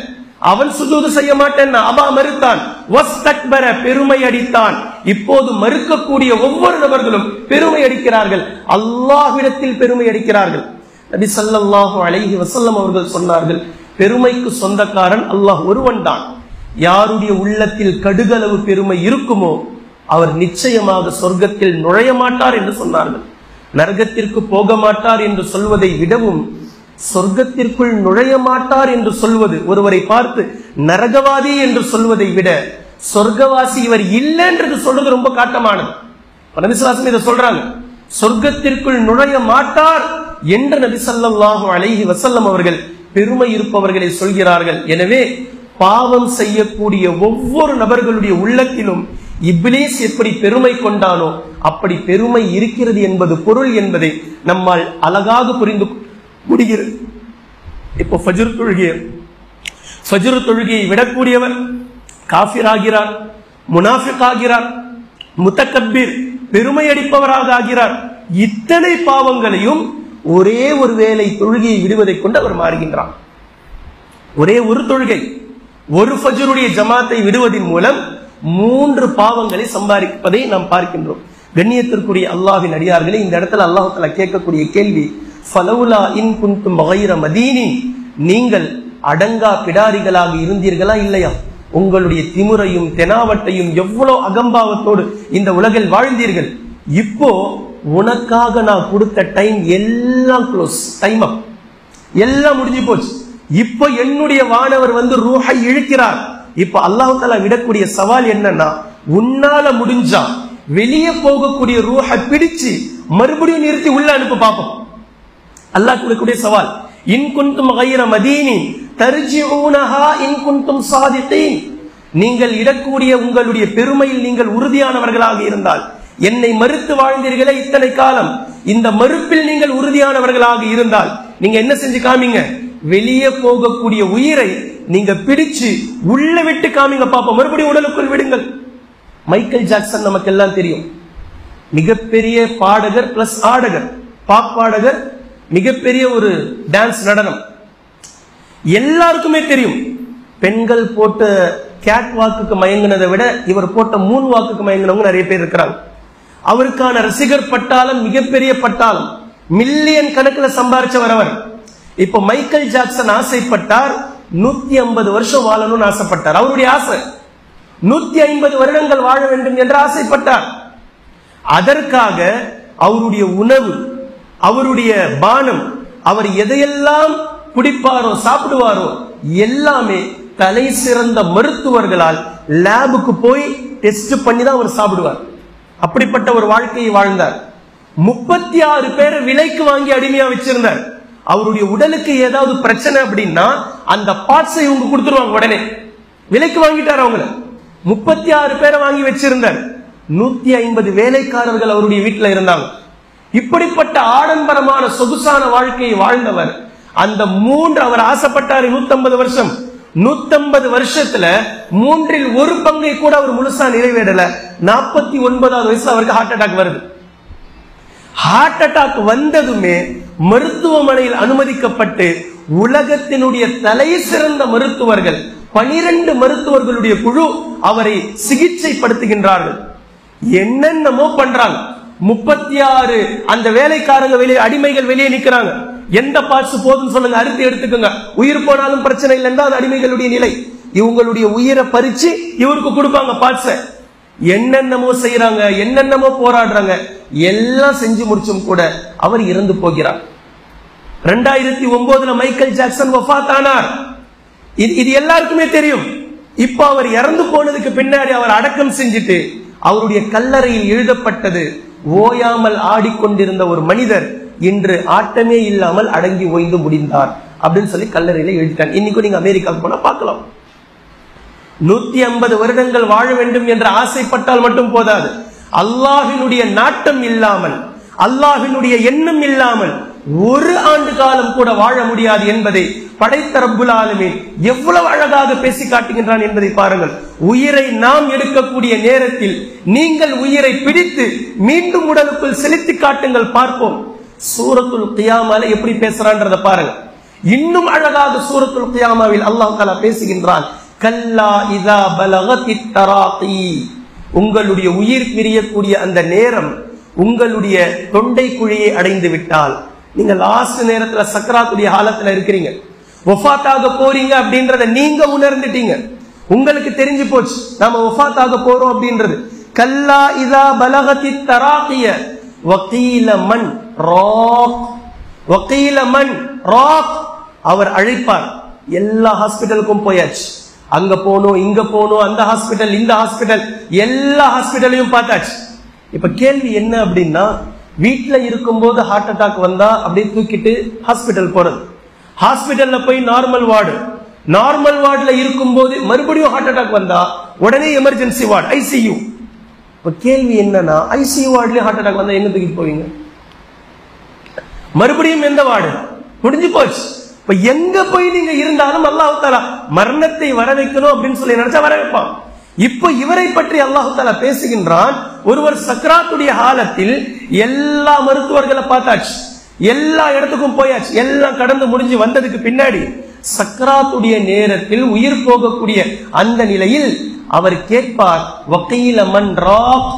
அவன் சுஜூது செய்ய மாட்டேன், அபா மறுத்தான், வஸ்தக்பர, பெருமை அடித்தான். இப்போது மறுக்கக்கூடிய ஒவ்வொரு நபர்களும் பெருமை அடிக்கிறார்கள், அல்லாஹ்விடத்தில் பெருமை அடிக்கிறார்கள். நபி ஸல்லல்லாஹு அலைஹி வஸல்லம் அவர்கள் சொன்னார்கள், பெருமைக்கு சொந்தக்காரன் அல்லாஹ் ஒருவன் தான். யாருடைய உள்ளத்தில் கடுகளவு பெருமை இருக்குமோ அவர் நிச்சயமாக சொர்க்கத்தில் நுழைய மாட்டார் என்று சொன்னார்கள். நரகத்திற்கு போக மாட்டார் என்று சொல்வதை விடவும் சொர்க்கத்திற்குள் நுழைய மாட்டார் என்று சொல்வது, ஒருவரை பார்த்து நரகவாதி என்று சொல்வதை விட சொர்க்கவாசி இவர் இல்லைன்றது சொல்றது ரொம்ப காட்டமானது. நபி ஸல்லல்லாஹு இதை சொல்றாங்க, சொர்க்கத்திற்குள் நுழைய மாட்டார் என்று நபி ஸல்லல்லாஹு அலைஹி வஸல்லம் அவர்கள் பெருமை இருப்பவர்களை சொல்கிறார்கள். எனவே பாவம் செய்யக்கூடிய ஒவ்வொரு நபர்களுடைய உள்ளத்திலும் இப்லீஸ் எப்படி பெருமை கொண்டானோ அப்படி பெருமை இருக்கிறது என்பது பொருள் என்பதை நம்மால் அழகாக புரிந்து முடிகிறது. இப்போ ஃபஜ்ர் தொழுகையை விடக்கூடியவர் காஃபிர் ஆகிறார், முனாஃபிக் ஆகிறார், முத்தக்கப்பீர் பெருமை அடிப்பவராக ஆகிறார். இத்தனை பாவங்களையும் ஒரே ஒரு வேளை தொழுகையை விடுவதை கொண்டு அவர் மாறுகின்றார். ஒரே ஒரு தொழுகை, ஒரு ஃபஜ்ருடைய ஜமாத்தை விடுவதன் மூலம் 3 பாவங்களை சம்பாதிப்பதை நாம் பார்க்கின்றோம். கண்ணியத்திற்குரிய அல்லாஹ்வின் அடியார்களே, இந்த இடத்துல அல்லாஹ் தஆலா கேட்கக்கூடிய கேள்வி, ஃபலவுலா இன் குன்தும் கைர மதீனின், நீங்கள் அடங்கா பிடாரிகளாக இருந்தீர்களா இல்லையா? உங்களுடைய திமுறையும் தெனாவட்டையும் எவ்வளவு அகம்பாவத்தோடு இந்த உலகில் வாழ்ந்தீர்கள். இப்போ உனக்காக நான் கொடுத்த டைம் எல்லாம் க்ளோஸ், டைம் அப், எல்லாம் முடிஞ்சு போச்சு. இப்போ என்னுடைய வானவர் வந்து ரூஹை இழுக்கிறார். இப்ப அல்லாஹ் தஆலா விடக்கூடிய சவால் என்னன்னா, உன்னால முடிஞ்சா வெளியே போகக்கூடிய ரூஹை பிடிச்சு மறுபடியும் நிறுத்தி உள்ள அனுப்ப பார்ப்போம். அல்லாஹ் கொடுக்கக்கூடிய சவால், இன் குன்தும் கைர மதீனின் தர்ஜிஊனஹா இன் குன்தும் சாதிகீன், நீங்கள் இடக்கூடிய உங்களுடைய பெருமையில் நீங்கள் உறுதியானவர்களாக இருந்தால், என்னை மறுத்து வாழ்ந்தீர்களே இத்தனை காலம், இந்த மறுப்பில் நீங்கள் உறுதியானவர்களாக இருந்தால் நீங்க என்ன செஞ்சு காமிங்க, வெளியே போகக்கூடிய உயிரை நீங்க பிடிச்சு உள்ள விட்டு காமிங்க பாப்போம், மறுபடியும் உடலுக்குள் விடுங்கள். மைக்கேல் ஜாக்சன் நமக்கு எல்லாம் தெரியும், மிகப்பெரிய பாடகர் பிளஸ் ஆடகர், பாப் பாடகர், மிகப்பெரிய ஒரு டான்ஸ் நடனம், எல்லாருக்குமே தெரியும். பெண்கள் போட்ட கேட் வாக்குக்கு மயங்கினதை விட இவர் போட்ட 3 வாக்குக்கு மயங்கினவங்க நிறைய பேர் இருக்கிறாங்க. அவருக்கான ரசிகர் பட்டாளம் மிகப்பெரிய பட்டாளம், மில்லியன் கணக்கில் சம்பாரிச்சவர் அவர். இப்ப மைக்கேல் ஜாக்சன் ஆசைப்பட்டார் 150 வருஷம் வாழணும்னு ஆசைப்பட்டார். அவருடைய ஆசை 150 வருடங்கள் வாழ வேண்டும் என்று ஆசைப்பட்டார். அதற்காக அவருடைய உணவு, அவருடைய பானம், அவர் எதையெல்லாம் குடிப்பாரோ சாப்பிடுவாரோ எல்லாமே தலை சிறந்த மருத்துவர்களால் லேபுக்கு போய் டெஸ்ட் பண்ணி தான் அவர் சாப்பிடுவார். அப்படிப்பட்ட ஒரு வாழ்க்கையை வாழ்ந்தார். 36 பேரை விலைக்கு வாங்கி அடிமையா வச்சிருந்தார். அவருடைய உடலுக்கு ஏதாவது பிரச்சனை அப்படின்னா அந்த பார்ட்ஸை இவங்க கொடுத்துருவாங்க, உடனே விலைக்கு வாங்கிட்டார். அவங்கள 36 பேரை வாங்கி வச்சிருந்தார். 150 வேலைக்காரர்கள் அவருடைய வீட்டில் இருந்தாங்க. இப்படிப்பட்ட ஆடம்பரமான சொகுசான வாழ்க்கையை வாழ்ந்தவர். அந்த 3 அவர் ஆசைப்பட்டாரு 150 வருஷம். 150 வருஷத்துல 3இல் 1 பங்கை கூட அவர் முழுசா நிறைவேறல. 49வது வயசுல அவருக்கு ஹார்ட் அட்டாக் வருது. ஹார்ட் அட்டாக் வந்ததுமே மருத்துவமனையில் அனுமதிக்கப்பட்டு உலகத்தினுடைய தலை சிறந்த மருத்துவர்கள் 12 மருத்துவர்களுடைய குழு அவரை சிகிச்சைப்படுத்துகின்றார்கள். என்னென்னமோ பண்றாங்க. 36 அந்த வேலைக்காரங்க வெளியே, அடிமைகள் வெளியே நிக்கிறாங்க. எந்த பார்ட்ஸ் போதும் சொல்லுங்க, அறுத்து எடுத்துக்கோங்க, உயிர் போனாலும் பிரச்சனை இல்லைன்னா அது அடிமைகளுடைய நிலை. இவங்களுடைய உயிரை பறிச்சு இவருக்கு கொடுப்பாங்க பார்ட்ஸ. என்னென்னமோ செய்யறாங்க, என்னென்னமோ போராடுறாங்க. எல்லாம் செஞ்சு முடிச்சும் கூட அவர் இறந்து போகிறார். 2009 மைக்கேல் ஜாக்சன் வஃபாத் ஆனார். இது எல்லாருக்குமே தெரியும். இப்ப அவர் இறந்து போனதுக்கு பின்னாடி அவர் அடக்கம் செஞ்சுட்டு அவருடைய கல்லறையில் எழுதப்பட்டது, ஓயாமல் ஆடிக்கொண்டிருந்த ஒரு மனிதர் இன்று ஆட்டமே இல்லாமல் அடங்கி ஓய்ந்து முடிந்தார் அப்படின்னு சொல்லி கல்லறையில எழுதிட்டாங்க. இன்னைக்கும் நீங்க அமெரிக்காவுக்கு போனா பார்க்கலாம். 150 வருடங்கள் வாழ வேண்டும் என்று ஆசைப்பட்டால் மட்டும் போதாது, அல்லாஹ்வினுடைய நாட்டம் இல்லாமல், அல்லாஹ்வினுடைய எண்ணம் இல்லாமல் 1 ஆண்டு காலம் கூட வாழ முடியாது என்பதை படைத்த ரப்புல் ஆலமீன் எவ்வளவு அழகாக பேசி காட்டுகின்றான் என்பதை பாருங்கள். உயிரை நாம் எடுக்கக்கூடிய நேரத்தில் நீங்கள் உயிரை பிடித்து மீண்டும் உடலுக்குள் செலுத்தி காட்டுங்கள், பார்ப்போம். சூரத்துல் கியாமால எப்படி பேசுறான்றத பாருங்க. இன்னும் அழகாக சூரத்துல் கியாமாவில் அல்லாஹ் தஆலா பேசுகின்றான், கல்லா இதா பலகத்தித் தராகி, உங்களுடைய உயிர் பிரியக்கூடிய அந்த நேரம் உங்களுடைய தொண்டை குழியை அடைந்து விட்டால், நீங்க லாஸ்ட் நேரத்துல சக்கராத்துடைய ஹாலத்துல இருக்கிறீங்க, வஃபாத்தாக போறீங்க அப்படின்றத நீங்க உணர்ந்துட்டீங்க, உங்களுக்கு தெரிஞ்சு போச்சு நாம வஃபாத்தாக போறோம் அப்படின்றது. கல்லா இதா பலகத்தித் தராகிய வகீல மன் ராக், வகீல மன் ராக், அவர் அழைப்பார். எல்லா ஹாஸ்பிட்டலுக்கும் போயாச்சு, அங்க போனோம் இங்க போனோம், அந்த ஹாஸ்பிட்டல் இந்த ஹாஸ்பிட்டல், எல்லா ஹாஸ்பிட்டலையும் பார்த்தாச்சு. இப்ப கேள்வி என்ன அப்படின்னா, வீட்டுல இருக்கும் போது ஹார்ட் அட்டாக் வந்தா அப்படியே தூக்கிட்டு ஹாஸ்பிட்டல் போறது, ஹாஸ்பிட்டல்ல போய் நார்மல் வார்டு, நார்மல் வார்டுல இருக்கும் போது மறுபடியும் ஹார்ட் அட்டாக் வந்தா உடனே எமர்ஜென்சி வார்டு ஐசியூ. இப்ப கேள்வி என்னன்னா, ஐசியூ வார்டுல ஹார்ட் அட்டாக் வந்தா எங்க தூக்கிட்டு போவீங்க? மறுபடியும் எந்த வார்டு? முடிஞ்சு போச்சு. இப்ப எங்க போய் நீங்க இருந்தாலும் அல்லாஹ் தஆலா மரணத்தை வர வைக்கணும் அப்படின்னு சொல்லி நினைச்சா வர வைப்பான். இப்ப இவரை பற்றி அல்லாஹ் தஆலா பேசுகின்றான். ஒருவர் சக்ராத்துடைய காலத்தில் எல்லா மருத்துவர்களை பார்த்தாச்சு, எல்லா இடத்துக்கும் போயாச்சு, எல்லாம் கடந்து முடிஞ்சு வந்ததுக்கு பின்னாடி சக்ராத்துடைய நேரத்தில் உயிர் போகக்கூடிய அந்த நிலையில் அவர் கேட்பார், வகீல மன் ராக்,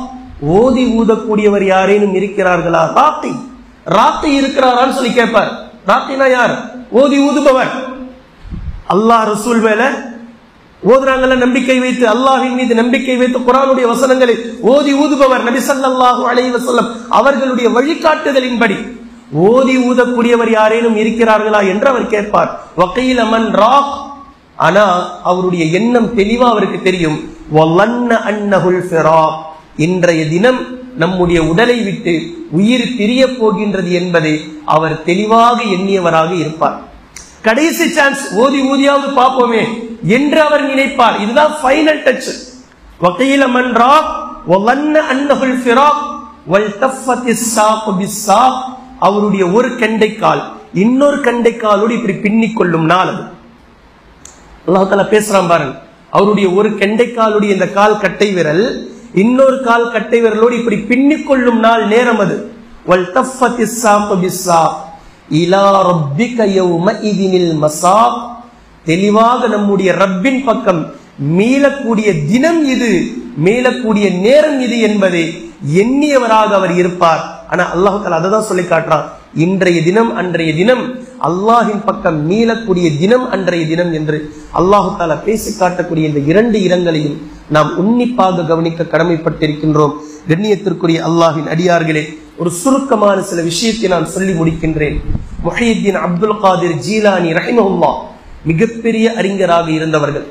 ஓதி ஊதக்கூடியவர் யாரேனும் இருக்கிறார்களா? ராத்தி, ராத்தி இருக்கிறாரான்னு சொல்லி கேட்பார். ராத்தினா யார்? ஓதி ஊதுபவர். அல்லாஹ் ரசூல் மேல ஓதுறாங்கல்ல நம்பிக்கை வைத்து, அல்லாஹ்வின் மீது நம்பிக்கை வைத்து குர்ஆனுடைய வசனங்களை ஓதி ஊதுபவர் நபி ஸல்லல்லாஹு அலைஹி வஸல்லம் அவர்களுடைய வழிகாட்டுதலின்படி ஓதி ஊதக்கூடியவர் யாரேனும் இருக்கிறார்களா என்று அவர் கேட்பார். வகீல மன் ராக். ஆனா அவருடைய எண்ணம் தெளிவா அவருக்கு தெரியும். வலன்ன அன்னஹுல் ஃபிராக், இன்றைய தினம் நம்முடைய உடலை விட்டு உயிர் பிரிய போகின்றது என்பதை அவர் தெளிவாக எண்ணியவராக இருப்பார். கடைசி சான்ஸ், ஓதி ஊதியாவது பார்ப்போமே என்று அவர் நினைப்பார். இதுதான் ஃபைனல் டச். வகீல மன் ராக் வலன்ன அன்னஹுல் ஃபிராக் வல்தஃபத்திஸ் ஸாக் பிஸ்ஸாக், அவருடைய ஒரு கண்டைக்கால் இன்னொரு கண்டைக்காலோடு இப்படி பின்னிக் கொள்ளும் நாள் அது. அல்லாஹ் தஆலா பேசுறான் பாருங்க. அவருடைய ஒரு கண்டைக்காலுடைய இந்த கால் கட்டை விரல் இன்னொரு கால் கட்டை விரலோடு இப்படி பின்னிக் கொள்ளும் நாள் நேரம் அது. வல்தஃபத்திஸ் ஸாக் பிஸ்ஸாக் இலா ரப்பிக யௌமஇதினில் மஸாக், தெளிவாக நம்முடைய ரப்பின் பக்கம் மீளக்கூடிய தினம் இது, மீளக்கூடிய நேரம் இது என்பதை எண்ணியவராக அவர் இருப்பார். ஆனா அல்லாஹ் தஆலா அததான் சொல்லி காட்டுறான், இன்றைய தினம் அன்றைய தினம் அல்லாஹின் பக்கம் மீளக்கூடிய தினம் அன்றைய தினம் என்று அல்லாஹ் தஆலா பேசி காட்டக்கூடிய இந்த இரண்டு இடங்களையும் நாம் உன்னிப்பாக கவனிக்க கடமைப்பட்டிருக்கின்றோம். கண்ணியத்திற்குரிய அல்லாஹ்வின் அடியார்களே, ஒரு சுருக்கமான சில விஷயத்தை நான் சொல்லி முடிக்கின்றேன். முஹையீத்தீன் அப்துல் காதிர் ஜீலானி ரஹிமஹுல்லாஹ் மிகப்பெரிய அறிஞராக இருந்தவர்கள்,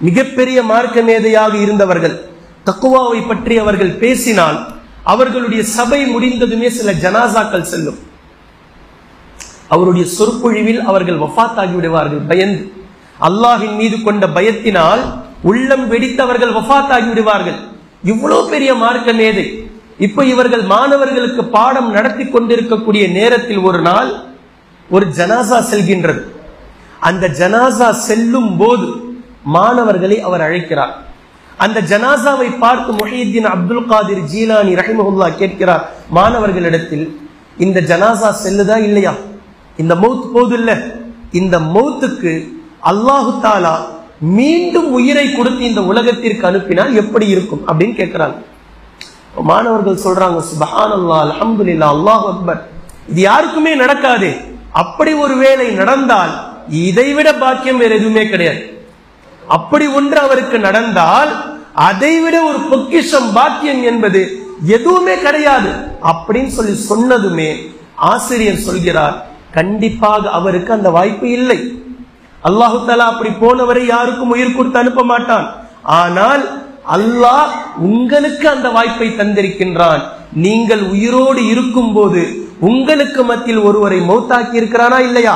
மிகப்பெரிய மார்க்க மேதையாக இருந்தவர்கள். தக்வாவை பற்றி அவர்கள் பேசினால் அவர்களுடைய சபை முடிந்ததுமே சில ஜனாசாக்கள் செல்லும். அவருடைய சொற்பொழிவில் அவர்கள் வஃபாத் ஆகி விடுவார்கள். பயந்து, அல்லாஹ்வின் மீது கொண்ட பயத்தினால் உள்ளம் வெடித்தவர்கள் வஃபாத் ஆகி விடுவார்கள். இவ்வளவு பெரிய மார்க்க மேதை. இப்ப இவர்கள் மாணவர்களுக்கு பாடம் நடத்தி கொண்டிருக்கக்கூடிய நேரத்தில் ஒரு நாள் ஒரு ஜனாசா செல்கின்றது. அந்த ஜனாசா செல்லும் போது மாணவர்களை அவர் அழைக்கிறார். அந்த ஜனாசாவை பார்த்து முஹையீத்தீன் அப்துல் காதிர் ஜீலானி ரஹிமஹுல்லாஹ் கேட்கிறார் மாணவர்களிடத்தில், இந்த ஜனாசா செல்லுதா இல்லையா? இந்த மௌத் போது இல்ல, இந்த மௌத்துக்கு அல்லாஹு தாலா மீண்டும் உயிரை கொடுத்து இந்த உலகத்திற்கு அனுப்பினால் எப்படி இருக்கும் அப்படின்னு கேட்கிறாங்க. மாணவர்கள் சொல்றாங்க, சுப்ஹானல்லாஹ், அல்ஹம்துலில்லாஹ், அல்லாஹு அக்பர், இது யாருக்குமே நடக்காதே. அப்படி ஒரு வேளை நடந்தால் இதைவிட பாக்கியம் வேற எதுவுமே கிடையாது. அப்படி ஒன்று அவருக்கு நடந்தால் அதைவிட ஒரு பொக்கிஷம் பாக்கியம் என்பது எதுவுமே கிடையாது அப்படின்னு சொல்லி சொன்னதுமே ஆசிரியர் சொல்கிறார், கண்டிப்பாக அவருக்கு அந்த வாய்ப்பு இல்லை. அல்லாஹு தஆலா அப்படி போனவரை யாருக்கும் உயிர் கொடுத்து அனுப்ப மாட்டான். ஆனால் அல்லாஹ் உங்களுக்கு அந்த வாய்ப்பை தந்திருக்கின்றான். நீங்கள் உயிரோடு இருக்கும் போது உங்களுக்கு மத்தியில் ஒருவரை மௌத்தாக்கி இருக்கிறானா இல்லையா?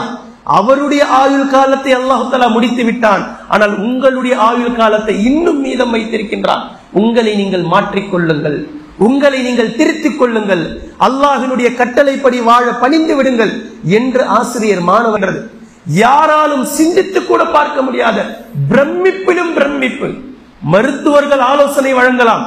அவருடைய ஆயுள் காலத்தை அல்லாஹ் தஆலா முடித்து விட்டான். ஆனால் உங்களுடைய ஆயுள் காலத்தை இன்னும் மீதம் வைத்திருக்கின்றான். உங்களை நீங்கள் மாற்றிக்கொள்ளுங்கள், உங்களை நீங்கள் திருத்திக் கொள்ளுங்கள், அல்லாஹ்வினுடைய கட்டளைப்படி வாழ பணிந்து விடுங்கள் என்று ஆசிரியர் மாணவர்கள் யாராலும் சிந்தித்து கூட பார்க்க முடியாத பிரமிப்பிலும் பிரமிப்பு. மருத்துவர்கள் ஆலோசனை வழங்கலாம்,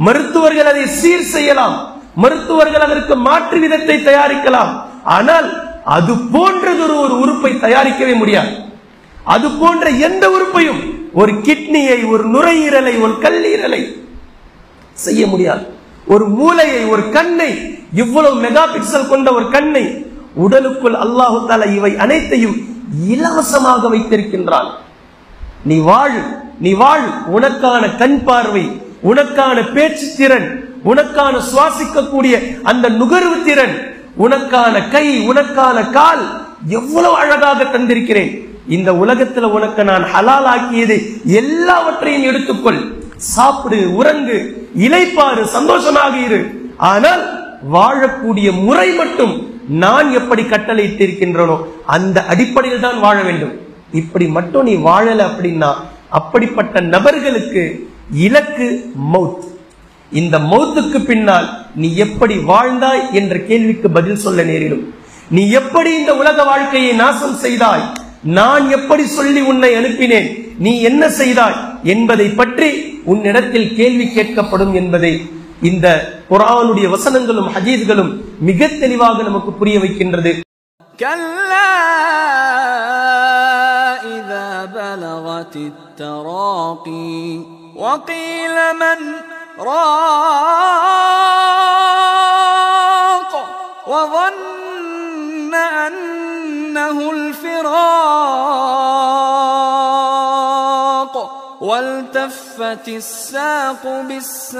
மருத்துவர்கள் அதை சீர் செய்யலாம், மருத்துவர்கள் அதற்கு மாற்று விதத்தை தயாரிக்கலாம். ஆனால் அது போன்றது ஒரு உறுப்பை தயாரிக்கவே முடியாது. அது போன்ற எந்த உறுப்பையும், ஒரு கிட்னியை, ஒரு நுரையீரலை, ஒரு கல்லீரலை செய்ய முடியாது. ஒரு மூளையை, ஒரு கண்ணை, இவ்வளவு மெகா பிக்சல் கொண்ட ஒரு கண்ணை உடலுக்குள் அல்லாஹு தஆலா இவை அனைத்தையும் இலவசமாக வைத்திருக்கின்றான். நீ வாழ், நீ வாழ். உனக்கான கண் பார்வை, உனக்கான பேச்சு திறன், உனக்கான சுவாசிக்கக்கூடிய அந்த நுகர்வு திறன், உனக்கான கை, உனக்கான கால் எவ்வளவு அழகாக தந்திருக்கிறேன். இந்த உலகத்துல உனக்கு நான் ஹலால் ஆக்கியது எல்லாவற்றையும் எடுத்துக்கொள், சாப்பிடு, உறங்கு, இளைப்பாறு, சந்தோஷமாக இரு. ஆனால் வாழக்கூடிய முறை மட்டும் நான் எப்படி கட்டளையிட்டிருக்கின்றனோ அந்த அடிப்படையில் தான் வாழ வேண்டும். இப்படி மட்டும் நீ வாழல அப்படின்னா அப்படிப்பட்ட நபர்களுக்கு இலக்கு மௌத். இந்த மௌத்துக்கு பின்னால் நீ எப்படி வாழ்ந்தாய் என்ற கேள்விக்கு பதில் சொல்ல நேரிடும். நீ எப்படி இந்த உலக வாழ்க்கையை நாசம் செய்தாய், நான் எப்படி சொல்லி உன்னை அனுப்பினேன், நீ என்ன செய்தாய் என்பதை பற்றி உன்னிடத்தில் கேள்வி கேட்கப்படும் என்பதை இந்த குர்ஆனுடைய வசனங்களும் ஹதீஸ்களும் மிக தெளிவாக நமக்கு புரிய வைக்கின்றது. கல்லா இதா பலகத்தித் தராகி வகீல மன் ராக வظن أنه الفراق والتفت الساق بالساق